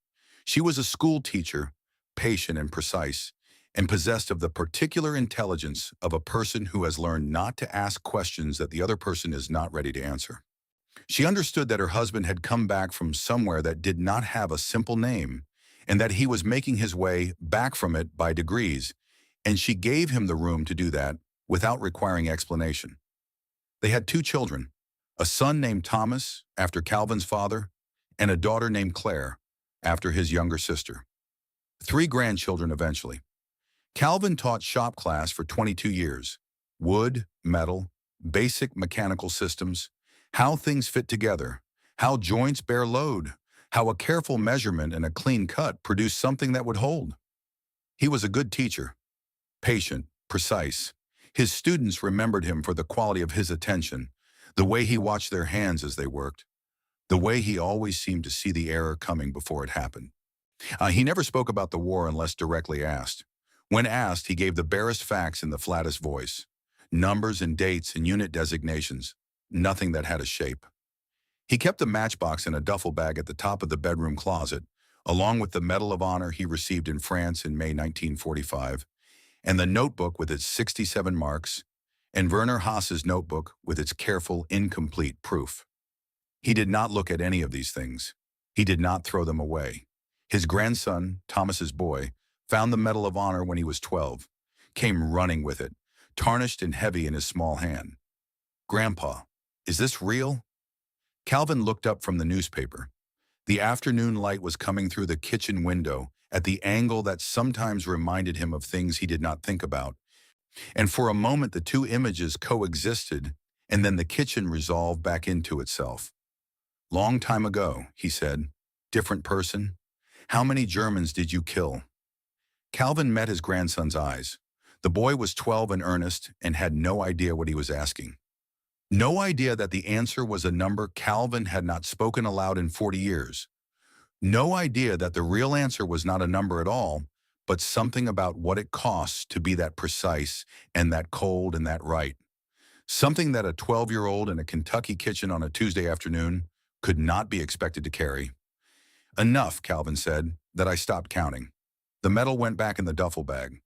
She was a school teacher, patient and precise, and possessed of the particular intelligence of a person who has learned not to ask questions that the other person is not ready to answer. She understood that her husband had come back from somewhere that did not have a simple name, and that he was making his way back from it by degrees, and she gave him the room to do that without requiring explanation. They had 2 children, a son named Thomas, after Calvin's father, and a daughter named Claire, after his younger sister. 3 grandchildren eventually. Calvin taught shop class for 22 years. Wood, metal, basic mechanical systems, how things fit together, how joints bear load, how a careful measurement and a clean cut produce something that would hold. He was a good teacher, patient, precise. His students remembered him for the quality of his attention, the way he watched their hands as they worked, the way he always seemed to see the error coming before it happened. He never spoke about the war unless directly asked. When asked, he gave the barest facts in the flattest voice. Numbers and dates and unit designations, nothing that had a shape. He kept the matchbox in a duffel bag at the top of the bedroom closet, along with the Medal of Honor he received in France in May 1945, and the notebook with its 67 marks, and Werner Haas's notebook with its careful, incomplete proof. He did not look at any of these things. He did not throw them away. His grandson, Thomas's boy, found the Medal of Honor when he was 12, came running with it, tarnished and heavy in his small hand. "Grandpa, is this real?" Calvin looked up from the newspaper. The afternoon light was coming through the kitchen window at the angle that sometimes reminded him of things he did not think about. And for a moment the 2 images coexisted, and then the kitchen resolved back into itself. "Long time ago," he said. "Different person? How many Germans did you kill?" Calvin met his grandson's eyes. The boy was 12 and earnest and had no idea what he was asking. No idea that the answer was a number Calvin had not spoken aloud in 40 years. No idea that the real answer was not a number at all, but something about what it costs to be that precise and that cold and that right. Something that a 12-year-old in a Kentucky kitchen on a Tuesday afternoon could not be expected to carry. "Enough," Calvin said, "that I stopped counting." The medal went back in the duffel bag.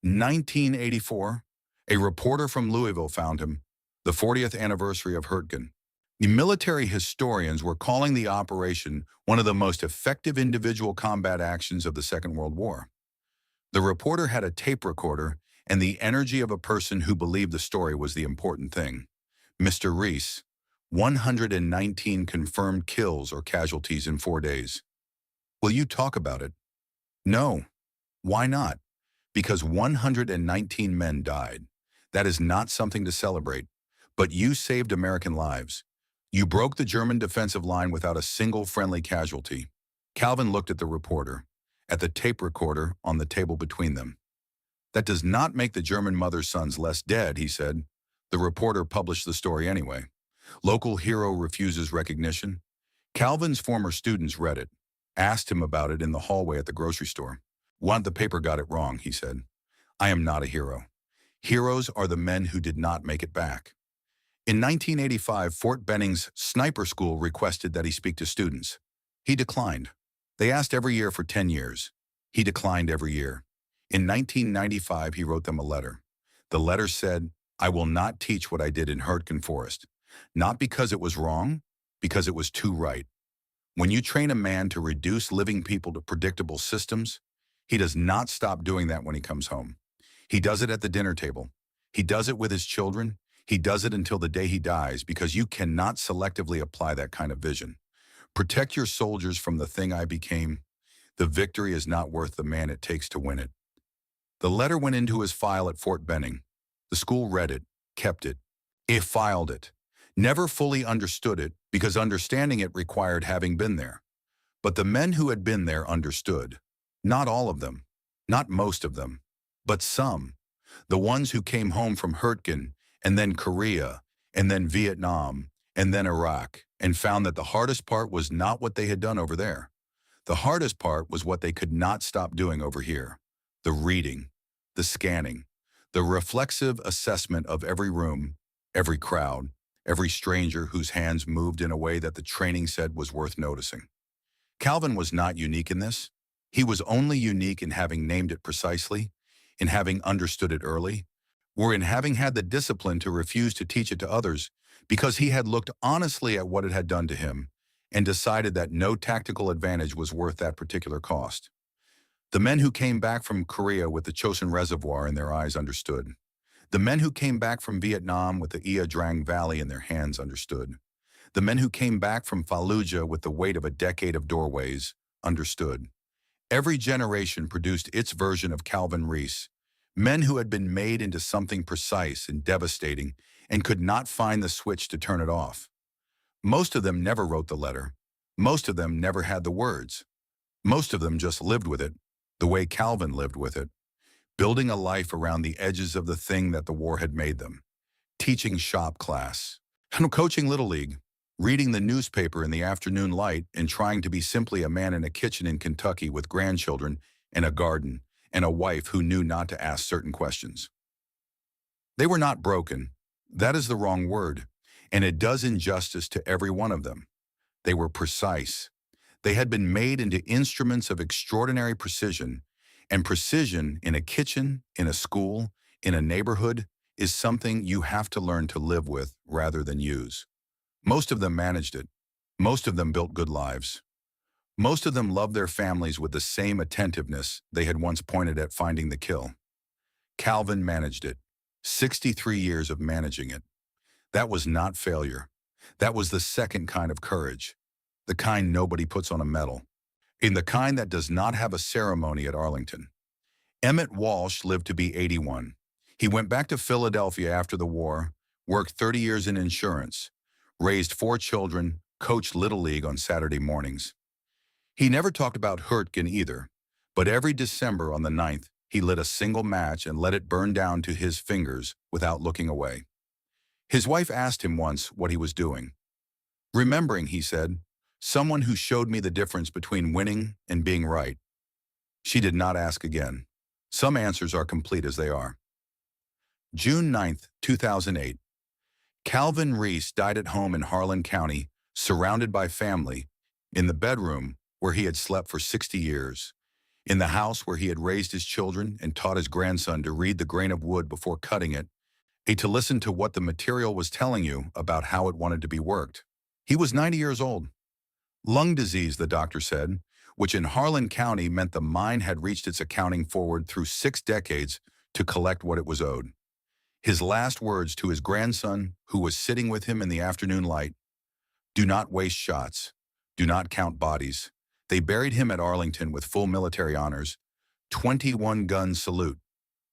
1984, a reporter from Louisville found him, the 40th anniversary of Hürtgen. The military historians were calling the operation one of the most effective individual combat actions of the Second World War. The reporter had a tape recorder and the energy of a person who believed the story was the important thing. "Mr. Reece, 119 confirmed kills or casualties in 4 days. Will you talk about it?" "No." "Why not?" "Because 119 men died. That is not something to celebrate. But you saved American lives. You broke the German defensive line without a single friendly casualty." Calvin looked at the reporter, at the tape recorder on the table between them. "That does not make the German mother's sons less dead," he said. The reporter published the story anyway. "Local hero refuses recognition." Calvin's former students read it, asked him about it in the hallway at the grocery store. The paper got it wrong," he said. "I am not a hero. Heroes are the men who did not make it back." In 1985, Fort Benning's sniper school requested that he speak to students. He declined. They asked every year for 10 years. He declined every year. In 1995, he wrote them a letter. The letter said, "I will not teach what I did in Hürtgen Forest, not because it was wrong, because it was too right." When you train a man to reduce living people to predictable systems, he does not stop doing that when he comes home. He does it at the dinner table. He does it with his children. He does it until the day he dies, because you cannot selectively apply that kind of vision. "Protect your soldiers from the thing I became. The victory is not worth the man it takes to win it." The letter went into his file at Fort Benning. The school read it, kept it. It filed it. Never fully understood it, because understanding it required having been there. But the men who had been there understood. Not all of them, not most of them, but some. The ones who came home from Hürtgen, and then Korea, and then Vietnam, and then Iraq, and found that the hardest part was not what they had done over there. The hardest part was what they could not stop doing over here. The reading, the scanning, the reflexive assessment of every room, every crowd, every stranger whose hands moved in a way that the training said was worth noticing. Calvin was not unique in this. He was only unique in having named it precisely, in having understood it early, or in having had the discipline to refuse to teach it to others because he had looked honestly at what it had done to him and decided that no tactical advantage was worth that particular cost. The men who came back from Korea with the Chosin Reservoir in their eyes understood. The men who came back from Vietnam with the Ia Drang Valley in their hands understood. The men who came back from Fallujah with the weight of a decade of doorways understood. Every generation produced its version of Calvin Reece, men who had been made into something precise and devastating and could not find the switch to turn it off. Most of them never wrote the letter. Most of them never had the words. Most of them just lived with it, the way Calvin lived with it, building a life around the edges of the thing that the war had made them, teaching shop class, coaching Little League, reading the newspaper in the afternoon light and trying to be simply a man in a kitchen in Kentucky with grandchildren and a garden and a wife who knew not to ask certain questions. They were not broken. That is the wrong word, and it does injustice to every one of them. They were precise. They had been made into instruments of extraordinary precision, and precision in a kitchen, in a school, in a neighborhood is something you have to learn to live with rather than use. Most of them managed it. Most of them built good lives. Most of them loved their families with the same attentiveness they had once pointed at finding the kill. Calvin managed it. 63 years of managing it. That was not failure. That was the second kind of courage. The kind nobody puts on a medal. In the kind that does not have a ceremony at Arlington. Emmett Walsh lived to be 81. He went back to Philadelphia after the war, worked 30 years in insurance, raised 4 children, coached Little League on Saturday mornings. He never talked about Hürtgen either, but every December on the 9th, he lit a single match and let it burn down to his fingers without looking away. His wife asked him once what he was doing. Remembering, he said, someone who showed me the difference between winning and being right. She did not ask again. Some answers are complete as they are. June 9th, 2008. Calvin Reece died at home in Harlan County, surrounded by family, in the bedroom where he had slept for 60 years, in the house where he had raised his children and taught his grandson to read the grain of wood before cutting it, and to listen to what the material was telling you about how it wanted to be worked. He was 90 years old. Lung disease, the doctor said, which in Harlan County meant the mine had reached its accounting forward through 6 decades to collect what it was owed. His last words to his grandson, who was sitting with him in the afternoon light, "Do not waste shots. Do not count bodies." They buried him at Arlington with full military honors, 21-gun salute,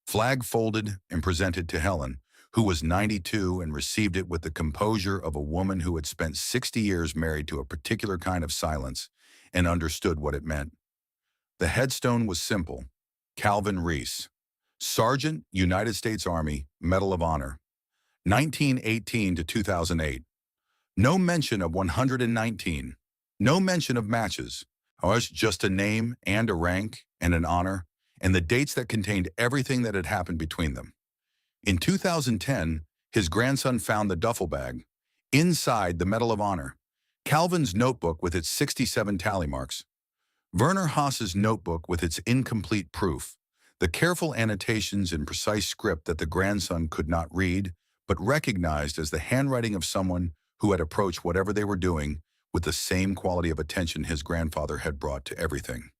flag folded and presented to Helen, who was 92 and received it with the composure of a woman who had spent 60 years married to a particular kind of silence and understood what it meant. The headstone was simple: Calvin Reece, Sergeant, United States Army, Medal of Honor, 1918 to 2008. No mention of 119. No mention of matches. Ours just a name and a rank and an honor, and the dates that contained everything that had happened between them. In 2010, his grandson found the duffel bag. Inside, the Medal of Honor. Calvin's notebook with its 67 tally marks. Werner Haas's notebook with its incomplete proof. The careful annotations in precise script that the grandson could not read, but recognized as the handwriting of someone who had approached whatever they were doing with the same quality of attention his grandfather had brought to everything.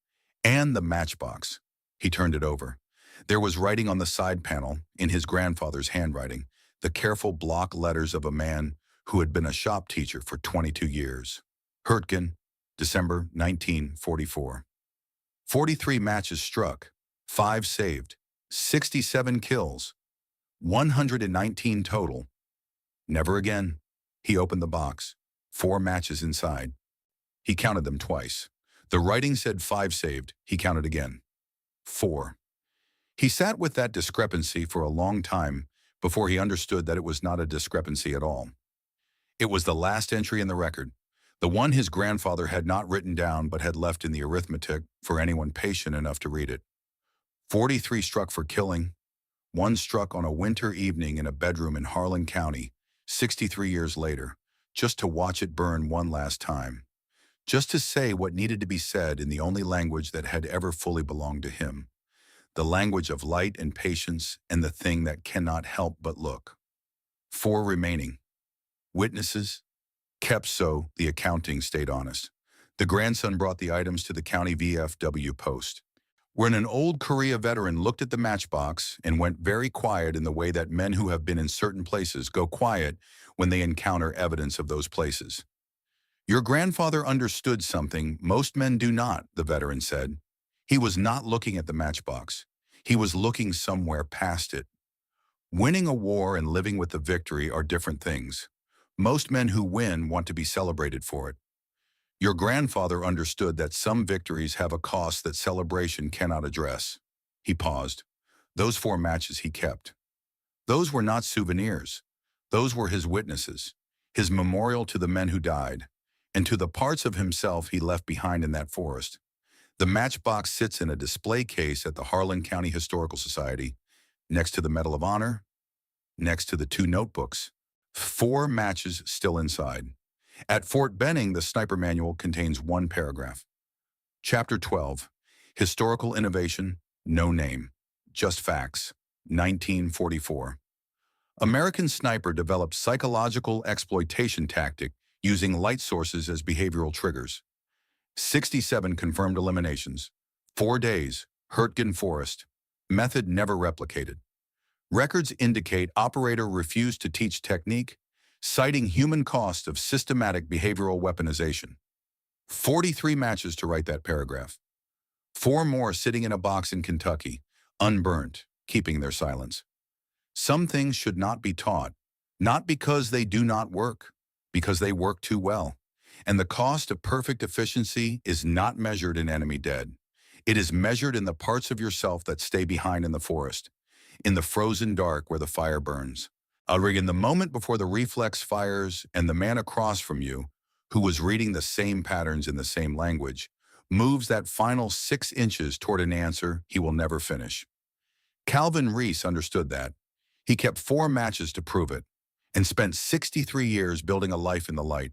And the matchbox. He turned it over. There was writing on the side panel, in his grandfather's handwriting, the careful block letters of a man who had been a shop teacher for 22 years. Hürtgen, December 1944. 43 matches struck, 5 saved, 67 kills, 119 total. Never again. He opened the box. 4 matches inside. He counted them twice. The writing said 5 saved. He counted again. 4. He sat with that discrepancy for a long time before he understood that it was not a discrepancy at all. It was the last entry in the record, the one his grandfather had not written down but had left in the arithmetic for anyone patient enough to read it. 43 struck for killing, 1 struck on a winter evening in a bedroom in Harlan County, 63 years later, just to watch it burn one last time, just to say what needed to be said in the only language that had ever fully belonged to him, the language of light and patience and the thing that cannot help but look. 4 remaining. Witnesses? Kept so, the accounting stayed honest. The grandson brought the items to the county VFW post, where an old Korea veteran looked at the matchbox and went very quiet in the way that men who have been in certain places go quiet when they encounter evidence of those places. Your grandfather understood something most men do not, the veteran said. He was not looking at the matchbox. He was looking somewhere past it. Winning a war and living with the victory are different things. Most men who win want to be celebrated for it. Your grandfather understood that some victories have a cost that celebration cannot address. He paused. Those 4 matches he kept. Those were not souvenirs. Those were his witnesses, his memorial to the men who died, and to the parts of himself he left behind in that forest. The matchbox sits in a display case at the Harlan County Historical Society, next to the Medal of Honor, next to the 2 notebooks. 4 matches still inside. At Fort Benning, the sniper manual contains 1 paragraph. Chapter 12, Historical Innovation, No Name, Just Facts, 1944. American sniper developed psychological exploitation tactic using light sources as behavioral triggers. 67 confirmed eliminations. 4 days, Hürtgen Forest. Method never replicated. Records indicate operator refused to teach technique, citing human cost of systematic behavioral weaponization. 43 matches to write that paragraph. 4 more sitting in a box in Kentucky, unburnt, keeping their silence. Some things should not be taught, not because they do not work, because they work too well. And the cost of perfect efficiency is not measured in enemy dead. It is measured in the parts of yourself that stay behind in the forest, in the frozen dark where the fire burns. In the moment before the reflex fires and the man across from you, who was reading the same patterns in the same language, moves that final 6 inches toward an answer he will never finish. Calvin Reece understood that. He kept 4 matches to prove it, and spent 63 years building a life in the light.